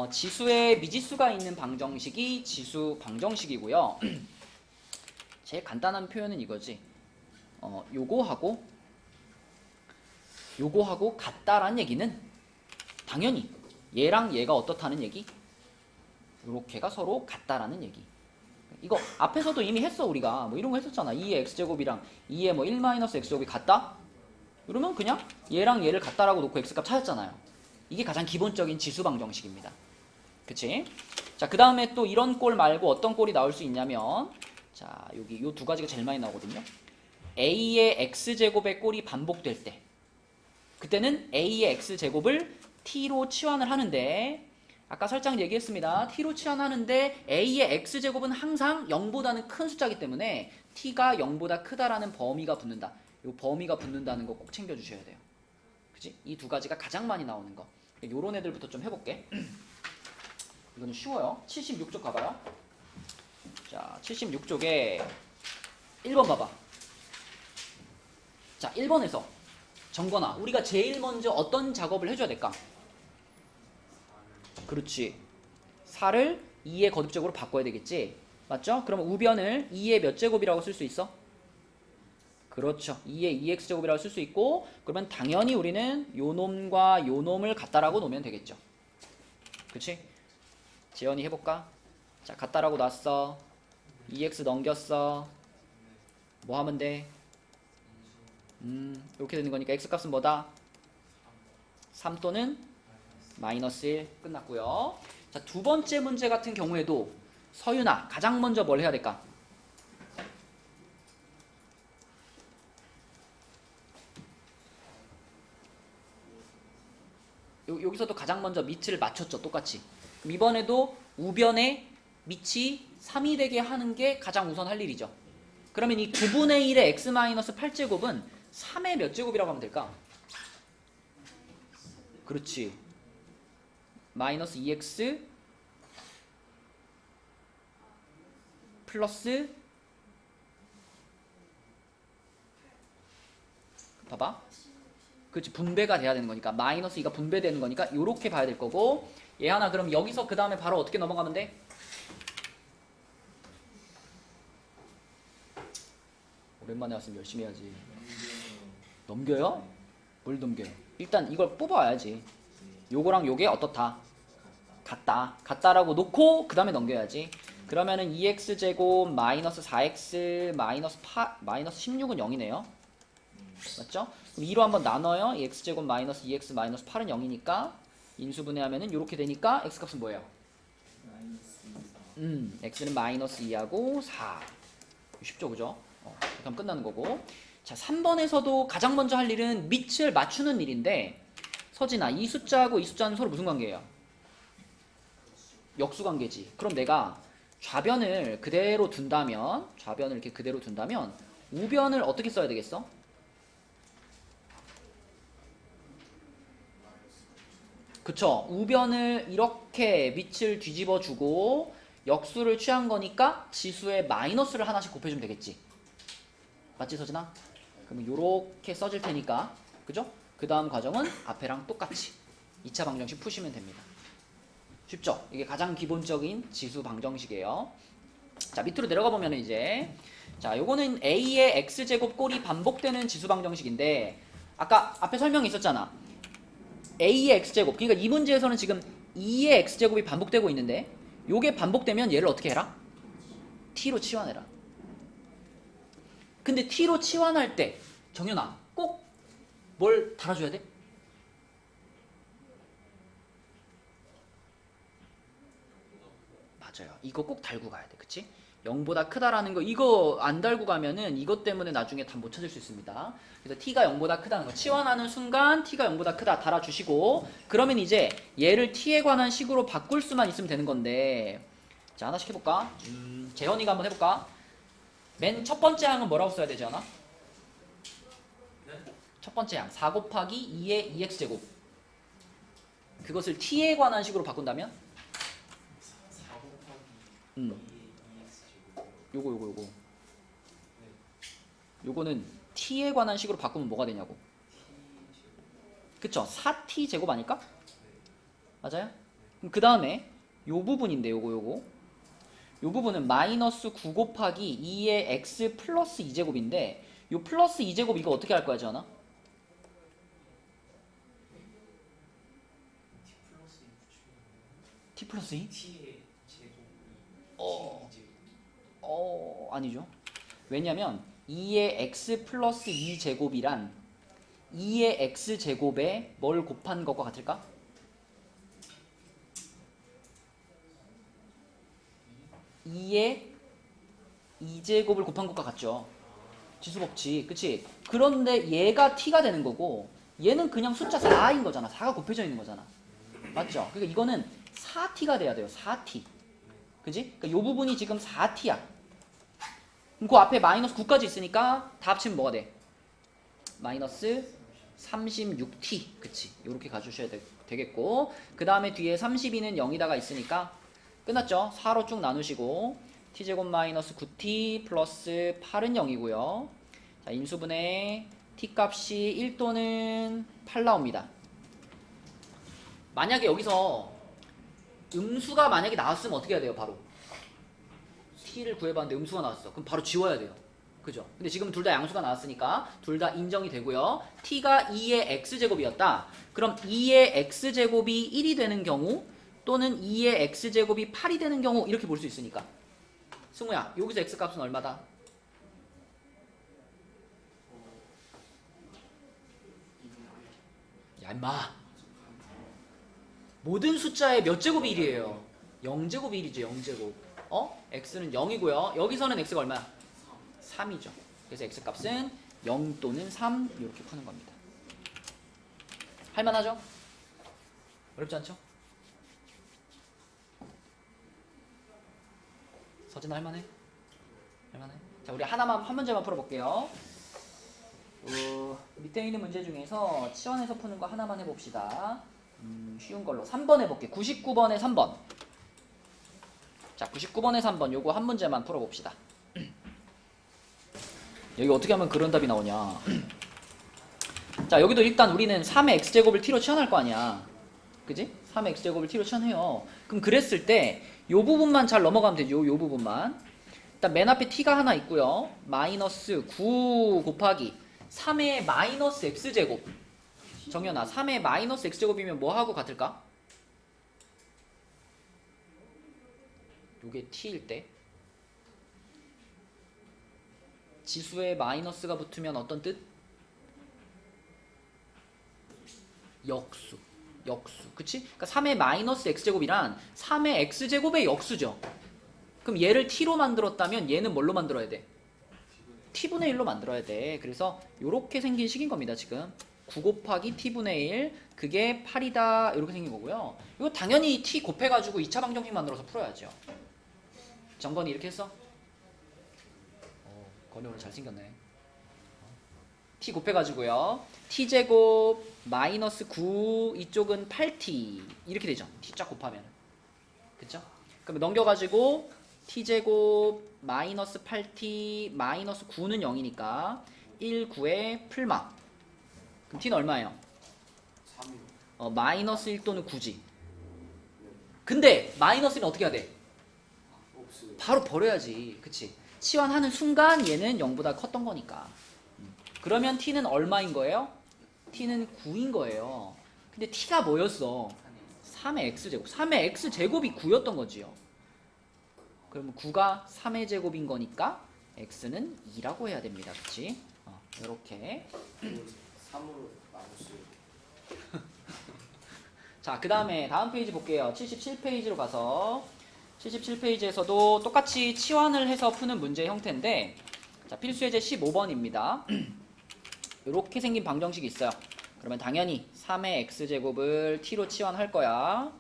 지수에 미지수가 있는 방정식이 지수 방정식이고요. 제일 간단한 표현은 이거지. 요거하고 같다라는 얘기는 당연히 얘랑 얘가 어떻다는 얘기? 요렇게가 서로 같다라는 얘기. 이거 앞에서도 이미 했어. 우리가 뭐 이런 거 했었잖아. 2의 x제곱이랑 2의 뭐 1-x제곱이 같다? 그러면 그냥 얘랑 얘를 같다라고 놓고 x값 찾았잖아요. 이게 가장 기본적인 지수 방정식입니다. 그치? 자, 그 다음에 또 이런 꼴 말고 어떤 꼴이 나올 수 있냐면, 자, 여기 요 두 가지가 제일 많이 나오거든요. a의 x제곱의 꼴이 반복될 때, 그때는 a의 x제곱을 t로 치환을 하는데, 아까 살짝 얘기했습니다. t로 치환하는데 a의 x제곱은 항상 0보다는 큰 숫자이기 때문에 t가 0보다 크다라는 범위가 붙는다. 이 범위가 붙는다는 거 꼭 챙겨주셔야 돼요. 그치? 이 두 가지가 가장 많이 나오는 거. 요런 애들부터 좀 해볼게. 이거는 쉬워요. 76쪽 가봐요. 자, 76쪽에 1번 봐봐. 자, 1번에서 정건아, 우리가 제일 먼저 어떤 작업을 해줘야 될까? 그렇지. 4를 2의 거듭적으로 바꿔야 되겠지? 맞죠? 그러면 우변을 2의 몇 제곱이라고 쓸 수 있어? 그렇죠. 2의 2x제곱이라고 쓸 수 있고, 그러면 당연히 우리는 요 놈과 요 놈을 같다라고 놓으면 되겠죠. 그치? 재현이 해볼까? 자, 같다라고 놨어. 2x 넘겼어. 뭐 하면 돼? 이렇게 되는 거니까 x값은 뭐다? 3 또는 마이너스 1. 끝났고요. 자, 두 번째 문제 같은 경우에도 서윤아, 가장 먼저 뭘 해야 될까? 여기서도 가장 먼저 밑을 맞췄죠. 똑같이. 그럼 이번에도 우변에 밑이 3이 되게 하는 게 가장 우선 할 일이죠. 그러면 이 9분의 1의 x-8제곱은 3의 몇 제곱이라고 하면 될까? 그렇지. 마이너스 2x 플러스, 봐봐. 그렇지. 분배가 돼야 되는 거니까 마이너스 2가 분배되는 거니까 요렇게 봐야 될 거고, 얘 하나 그럼 여기서 그 다음에 바로 어떻게 넘어가면 돼? 오랜만에 왔으면 열심히 해야지. 넘겨요? 뭘 넘겨요? 일단 이걸 뽑아야지. 요거랑 요게 어떻다? 같다. 같다라고 놓고 그 다음에 넘겨야지. 그러면은 2x제곱 마이너스 4x 마이너스 16은 0이네요. 맞죠? 그럼 2로 한번 나눠요. x제곱 마이너스 2x 마이너스 8은 0이니까 인수분해하면은 이렇게 되니까 x값은 뭐예요? x는 마이너스 2하고 4. 쉽죠, 그죠? 이렇게 하면 끝나는 거고. 자, 3번에서도 가장 먼저 할 일은 밑을 맞추는 일인데, 서진아, 이 숫자하고 이 숫자는 서로 무슨 관계예요? 역수관계지. 그럼 내가 좌변을 그대로 둔다면, 좌변을 이렇게 그대로 둔다면 우변을 어떻게 써야 되겠어? 그쵸. 우변을 이렇게 밑을 뒤집어 주고 역수를 취한 거니까 지수에 마이너스를 하나씩 곱해주면 되겠지. 맞지, 서진아? 그러면 요렇게 써질 테니까, 그죠? 그 다음 과정은 앞에랑 똑같이 2차 방정식 푸시면 됩니다. 쉽죠? 이게 가장 기본적인 지수 방정식이에요. 자, 밑으로 내려가 보면 이제, 자, 요거는 a의 x제곱 꼴이 반복되는 지수 방정식인데, 아까 앞에 설명이 있었잖아. a의 x제곱, 그러니까 이 문제에서는 지금 2의 x제곱이 반복되고 있는데, 요게 반복되면 얘를 어떻게 해라? t로 치환해라. 근데 t로 치환할 때 정연아, 꼭 뭘 달아줘야 돼? 맞아요. 이거 꼭 달고 가야 돼. 그치? 0보다 크다라는 거, 이거 안 달고 가면은 이것 때문에 나중에 답 못 찾을 수 있습니다. 그래서 t가 0보다 크다는 거, 치환하는 순간 t가 0보다 크다 달아주시고, 그러면 이제 얘를 t에 관한 식으로 바꿀 수만 있으면 되는 건데, 자, 하나씩 해볼까? 재현이가 한번 해볼까? 맨 첫 번째 항은 뭐라고 써야 되지 않아? 첫 번째 항 4 곱하기 2의 2x제곱, 그것을 t에 관한 식으로 바꾼다면? 4 곱하기 2의 2x제곱. 요거 요거는 t에 관한 식으로 바꾸면 뭐가 되냐고. 그쵸? 4t 제곱 아닐까? 네. 맞아요? 그럼 그 다음에 요 부분인데 요거 요 부분은 마이너스 9 곱하기 2의 x 플러스 2제곱인데 요 플러스 2제곱 이거 어떻게 할 거야 지원아? t 플러스 2? t의 제곱이 어. t 제곱. 아니죠. 왜냐면 2의 x 플러스 2제곱이란 2의 x제곱에 뭘 곱한 것과 같을까? 2의 2제곱을 곱한 것과 같죠. 지수법칙, 그치? 그런데 얘가 t가 되는 거고 얘는 그냥 숫자 4인 거잖아. 4가 곱해져 있는 거잖아. 맞죠? 그러니까 이거는 4t가 돼야 돼요. 4t. 그지? 그러니까 이 부분이 지금 4t야. 그럼 그 앞에 마이너스 9까지 있으니까 다 합치면 뭐가 돼? 마이너스 36t. 그치? 이렇게 가주셔야 되겠고 그 다음에 뒤에 32는 0이다가 있으니까 끝났죠? 4로 쭉 나누시고 t제곱 마이너스 9t 플러스 8은 0이고요. 자, 인수분해 t 값이 1 또는 8 나옵니다. 만약에 여기서 음수가 만약에 나왔으면 어떻게 해야 돼요? 바로 t를 구해봤는데 음수가 나왔어. 그럼 바로 지워야 돼요. 그죠? 근데 지금 둘 다 양수가 나왔으니까 둘 다 인정이 되고요. t가 2의 x제곱이었다. 그럼 2의 x제곱이 1이 되는 경우 또는 2의 x제곱이 8이 되는 경우 이렇게 볼 수 있으니까 승우야 여기서 x값은 얼마다? 야 임마 모든 숫자의 몇 제곱이 1이에요? 0제곱이 1이죠. 0제곱. x는 0이고요. 여기서는 x가 얼마야? 3이죠. 그래서 x값은 0 또는 3 이렇게 푸는 겁니다. 할만하죠? 어렵지 않죠? 서진아 할만해? 할만해? 자 우리 하나만 한 문제만 풀어볼게요. 밑에 있는 문제 중에서 치환해서 푸는 거 하나만 해봅시다. 쉬운 걸로 3번 해볼게. 99번에 3번. 자 99번에 3번 요거 한 문제만 풀어봅시다. 여기 어떻게 하면 그런 답이 나오냐. 자 여기도 일단 우리는 3의 x제곱을 t로 치환할 거 아니야. 그지? 3의 x제곱을 t로 치환해요. 그럼 그랬을 때 요 부분만 잘 넘어가면 되죠. 요 부분만. 일단 맨 앞에 t가 하나 있고요. 마이너스 9 곱하기 3의 마이너스 x제곱. 정연아 3의 마이너스 x제곱이면 뭐하고 같을까? 요게 t일 때 지수에 마이너스가 붙으면 어떤 뜻? 역수. 그치? 그러니까 3의 마이너스 x제곱이란 3의 x제곱의 역수죠. 그럼 얘를 t로 만들었다면 얘는 뭘로 만들어야 돼? t분의 1로 만들어야 돼. 그래서 요렇게 생긴 식인 겁니다. 지금 9 곱하기 t분의 1 그게 8이다 이렇게 생긴 거고요. 이거 당연히 t 곱해가지고 2차 방정식 만들어서 풀어야죠. 정건이 이렇게 했어? 건이 오늘 잘생겼네. t 곱해가지고요. t제곱 마이너스 9 이쪽은 8t 이렇게 되죠. t 쫙 곱하면. 그쵸? 그럼 넘겨가지고 t제곱 마이너스 8t 마이너스 9는 0이니까 1, 9에 풀마. 그럼 t는 얼마예요? 3이요. 마이너스 1 또는 9지. 근데 마이너스는 어떻게 해야 돼? 없어요. 바로 버려야지. 그치? 치환하는 순간 얘는 0보다 컸던 거니까. 그러면 t는 얼마인 거예요? t는 9인 거예요. 근데 t가 뭐였어? 3의 x제곱. 3의 x제곱이 9였던 거지요. 그러면 9가 3의 제곱인 거니까 x는 2라고 해야 됩니다. 그치? 이렇게. 3으로 나눴어요. 자, 그 다음에 다음 페이지 볼게요. 77페이지로 가서 77페이지에서도 똑같이 치환을 해서 푸는 문제 형태인데 자, 필수예제 15번입니다. 이렇게 생긴 방정식이 있어요. 그러면 당연히 3의 x제곱을 t로 치환할 거야.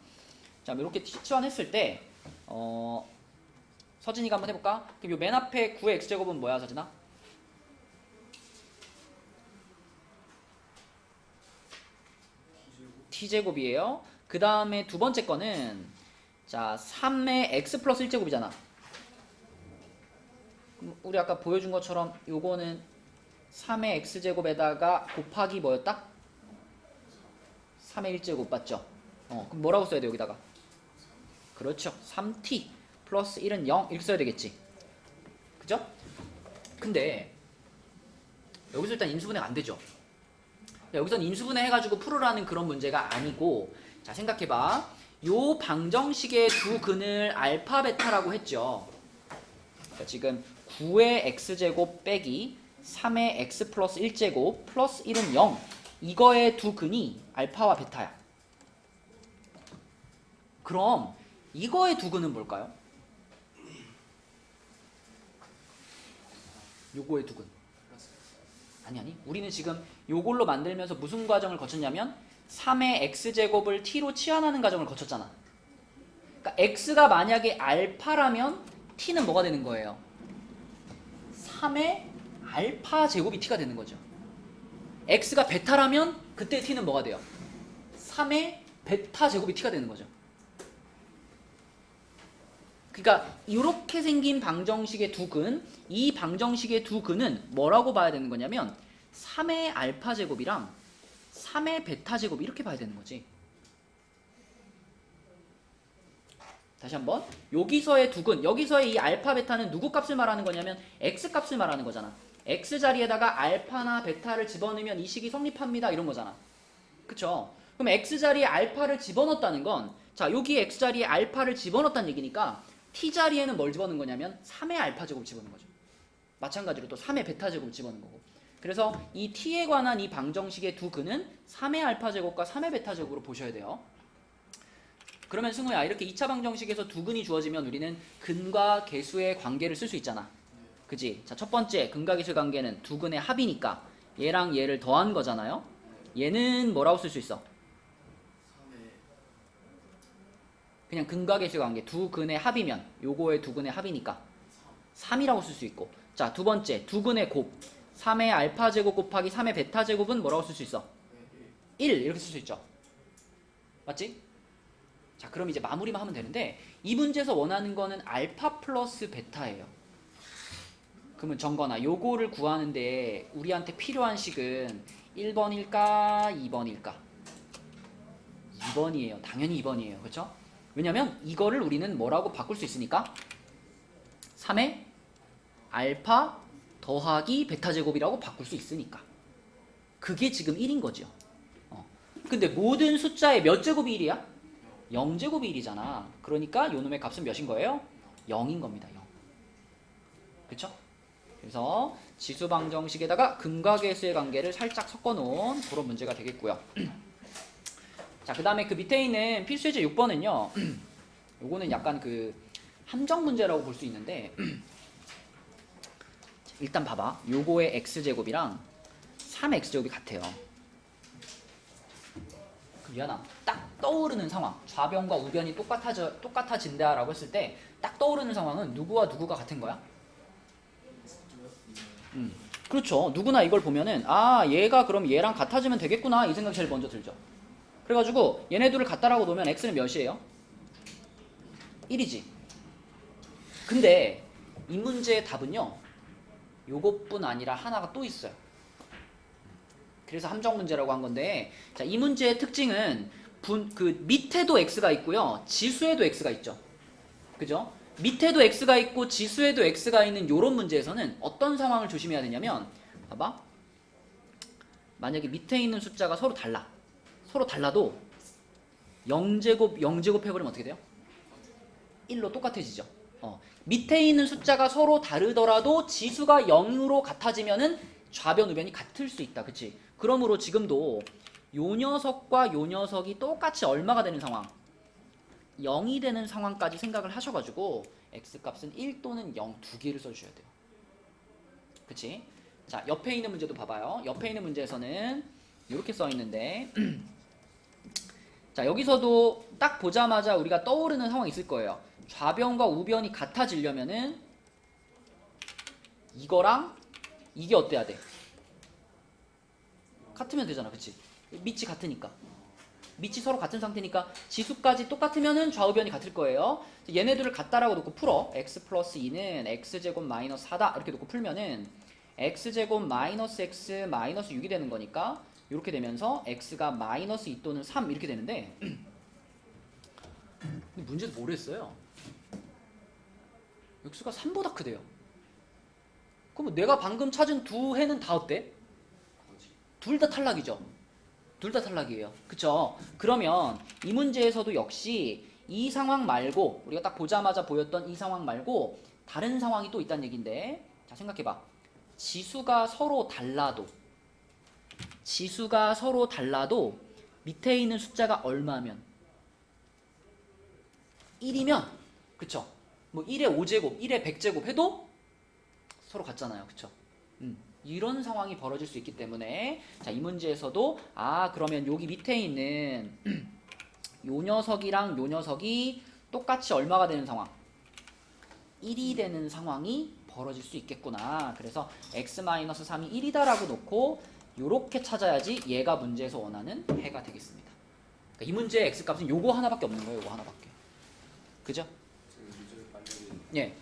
자, 이렇게 치환했을 때 서진이가 한번 해볼까? 그럼 요 맨 앞에 9의 x제곱은 뭐야, 서진아? t제곱이에요. 그 다음에 두 번째 거는 자 3의 x 플러스 1제곱이잖아. 우리 아까 보여준 것처럼 요거는 3의 x제곱에다가 곱하기 뭐였다? 3의 1제곱 맞죠? 그럼 뭐라고 써야 돼 여기다가? 그렇죠. 3t. 플러스 1은 0 이렇게 써야 되겠지. 그죠? 근데 여기서 일단 인수분해가 안 되죠. 여기선 인수분해 해가지고 풀으라는 그런 문제가 아니고, 자 생각해봐. 요 방정식의 두 근을 알파 베타라고 했죠. 그러니까 지금 9의 x제곱 빼기 3의 x 플러스 1제곱 플러스 1은 0, 이거의 두 근이 알파와 베타야. 그럼 이거의 두 근은 뭘까요? 요거의 두 근. 아니 우리는 지금 요걸로 만들면서 무슨 과정을 거쳤냐면 3의 x제곱을 t로 치환하는 과정을 거쳤잖아. 그러니까 x가 만약에 알파라면 t는 뭐가 되는 거예요? 3의 알파 제곱이 t가 되는 거죠. x가 베타라면 그때 t는 뭐가 돼요? 3의 베타 제곱이 t가 되는 거죠. 그러니까 이렇게 생긴 방정식의 두 근, 이 방정식의 두 근은 뭐라고 봐야 되는 거냐면 3의 알파 제곱이랑 3의 베타 제곱 이렇게 봐야 되는 거지. 다시 한번, 여기서의 두 근, 여기서의 이 알파 베타는 누구 값을 말하는 거냐면 x 값을 말하는 거잖아. x 자리에다가 알파나 베타를 집어넣으면 이 식이 성립합니다 이런 거잖아. 그쵸? 그럼 x 자리에 알파를 집어넣었다는 건, 자 여기 x 자리에 알파를 집어넣었다는 얘기니까 t 자리에는 뭘 집어넣은 거냐면 3의 알파 제곱 집어넣은 거죠. 마찬가지로 또 3의 베타 제곱 집어넣은 거고. 그래서 이 t에 관한 이 방정식의 두 근은 3의 알파 제곱과 3의 베타 제곱으로 보셔야 돼요. 그러면 승우야, 이렇게 2차 방정식에서 두 근이 주어지면 우리는 근과 계수의 관계를 쓸 수 있잖아. 그지? 자, 첫 번째 근과 계수의 관계는 두 근의 합이니까 얘랑 얘를 더한 거잖아요. 얘는 뭐라고 쓸 수 있어? 그냥 근과 계수의 관계, 두 근의 합이면 요거의 두 근의 합이니까 3이라고 쓸 수 있고, 자 두 번째 두 근의 곱 3의 알파 제곱 곱하기 3의 베타 제곱은 뭐라고 쓸 수 있어? 1 이렇게 쓸 수 있죠. 맞지? 자 그럼 이제 마무리만 하면 되는데, 이 문제에서 원하는 거는 알파 플러스 베타예요. 그러면 정건아, 요거를 구하는데 우리한테 필요한 식은 1번일까 2번일까? 2번이에요. 당연히 2번이에요. 그렇죠? 왜냐면 이거를 우리는 뭐라고 바꿀 수 있으니까 3의 알파 더하기 베타 제곱이라고 바꿀 수 있으니까. 그게 지금 1인 거죠. 근데 모든 숫자의 몇 제곱이 1이야? 0제곱이 1이잖아. 그러니까 요 놈의 값은 몇인 거예요? 0인 겁니다. 0. 그쵸? 그래서 지수 방정식에다가 근과 계수의 관계를 살짝 섞어 놓은 그런 문제가 되겠고요. 자, 그 다음에 그 밑에 있는 필수예제 6번은요. 요거는 약간 그 함정 문제라고 볼 수 있는데, 일단 봐봐. 요거의 x제곱이랑 3x제곱이 같아요. 그럼 미안아, 딱 떠오르는 상황, 좌변과 우변이 똑같아진다라고 했을 때 딱 떠오르는 상황은 누구와 누구가 같은 거야? 그렇죠. 누구나 이걸 보면은 아 얘가 그럼 얘랑 같아지면 되겠구나 이 생각이 제일 먼저 들죠. 그래가지고 얘네 둘을 같다라고 놓으면 x는 몇이에요? 1이지. 근데 이 문제의 답은요, 요것뿐 아니라 하나가 또 있어요. 그래서 함정 문제라고 한 건데, 자, 이 문제의 특징은 그 밑에도 x가 있고요, 지수에도 x가 있죠. 그죠? 밑에도 x가 있고 지수에도 x가 있는 요런 문제에서는 어떤 상황을 조심해야 되냐면, 봐봐. 만약에 밑에 있는 숫자가 서로 달라. 서로 달라도 0제곱 해버리면 어떻게 돼요? 1로 똑같아지죠. 밑에 있는 숫자가 서로 다르더라도 지수가 0으로 같아지면은 좌변 우변이 같을 수 있다. 그치? 그러므로 지금도 요 녀석과 요 녀석이 똑같이 얼마가 되는 상황? 0이 되는 상황까지 생각을 하셔가지고 x값은 1 또는 0 두 개를 써주셔야 돼요. 그치? 자, 옆에 있는 문제도 봐봐요. 옆에 있는 문제에서는 이렇게 써있는데 자, 여기서도 딱 보자마자 우리가 떠오르는 상황이 있을 거예요. 좌변과 우변이 같아지려면은 이거랑 이게 어때야 돼? 같으면 되잖아. 그치? 밑이 같으니까. 밑이 서로 같은 상태니까 지수까지 똑같으면은 좌우변이 같을 거예요. 얘네들을 같다라고 놓고 풀어. x 플러스 2는 x제곱 마이너스 4다 이렇게 놓고 풀면은 x제곱 마이너스 x 마이너스 6이 되는 거니까 이렇게 되면서 x가 마이너스 2 또는 3 이렇게 되는데, 근데 문제도 모르겠어요. x가 3보다 크대요. 그럼 내가 방금 찾은 두 해는 다 어때? 거지. 둘 다 탈락이죠. 둘 다 탈락이에요. 그쵸? 그러면 이 문제에서도 역시 이 상황 말고 우리가 딱 보자마자 보였던 이 상황 말고 다른 상황이 또 있다는 얘기인데, 자 생각해봐. 지수가 서로 달라도 밑에 있는 숫자가 얼마면 1이면 그쵸? 뭐 1의 5제곱, 1의 100제곱 해도 서로 같잖아요. 그쵸? 이런 상황이 벌어질 수 있기 때문에 자, 이 문제에서도 그러면 여기 밑에 있는 요 녀석이랑 요 녀석이 똑같이 얼마가 되는 상황? 1이 되는 상황이 벌어질 수 있겠구나. 그래서 x-3이 1이다라고 놓고 요렇게 찾아야지 얘가 문제에서 원하는 해가 되겠습니다. 그러니까 이 문제의 x값은 요거 하나밖에 없는 거예요. 요거 하나밖에. 그죠? 지금 유저를 만약에 예.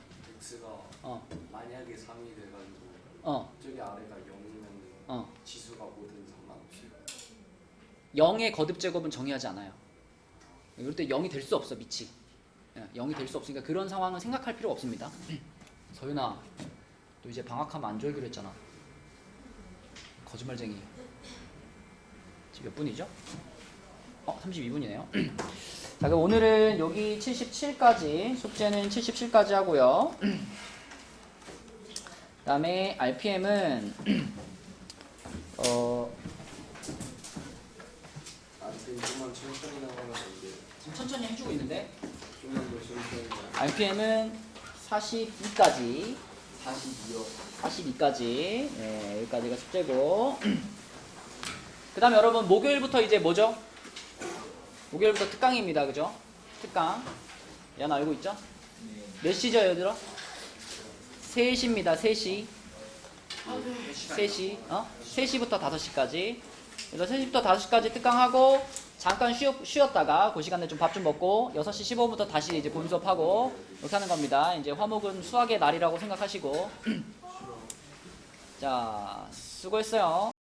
x가 어. 만약에 3이 돼가지고 어. 저기 아래가 0이면 어. 지수가 뭐든 상관없어요. 0의 거듭 제곱은 정의하지 않아요. 이럴 때 0이 될 수 없어, 미치. 0이 될 수 없으니까 그런 상황은 생각할 필요가 없습니다. 서윤아, 너 이제 방학하면 안 졸기로 했잖아. 거짓말쟁이. 지금 몇 분이죠? 32분이네요. 자, 그럼 오늘은 여기 77까지, 숙제는 77까지 하고요. 그 다음에 RPM은 좀만 천천히 나가면 이제 지금 천천히 해주고 있는데 좀만 더 천천히 RPM은 42까지 42요. 42까지 여기까지가 숙제고 그 다음에 여러분 목요일부터 이제 뭐죠? 목요일부터 특강입니다. 그죠? 특강 연 알고 있죠? 몇 시죠 얘들아? 3시입니다. 3시 3시 3시부터 5시까지 그래서 3시부터 5시까지 특강하고 잠깐 쉬었다가 그 시간에 좀 밥 좀 먹고 6시 15분부터 다시 이제 본 수업하고 이렇게 하는 겁니다. 이제 화목은 수학의 날이라고 생각하시고 자 수고했어요.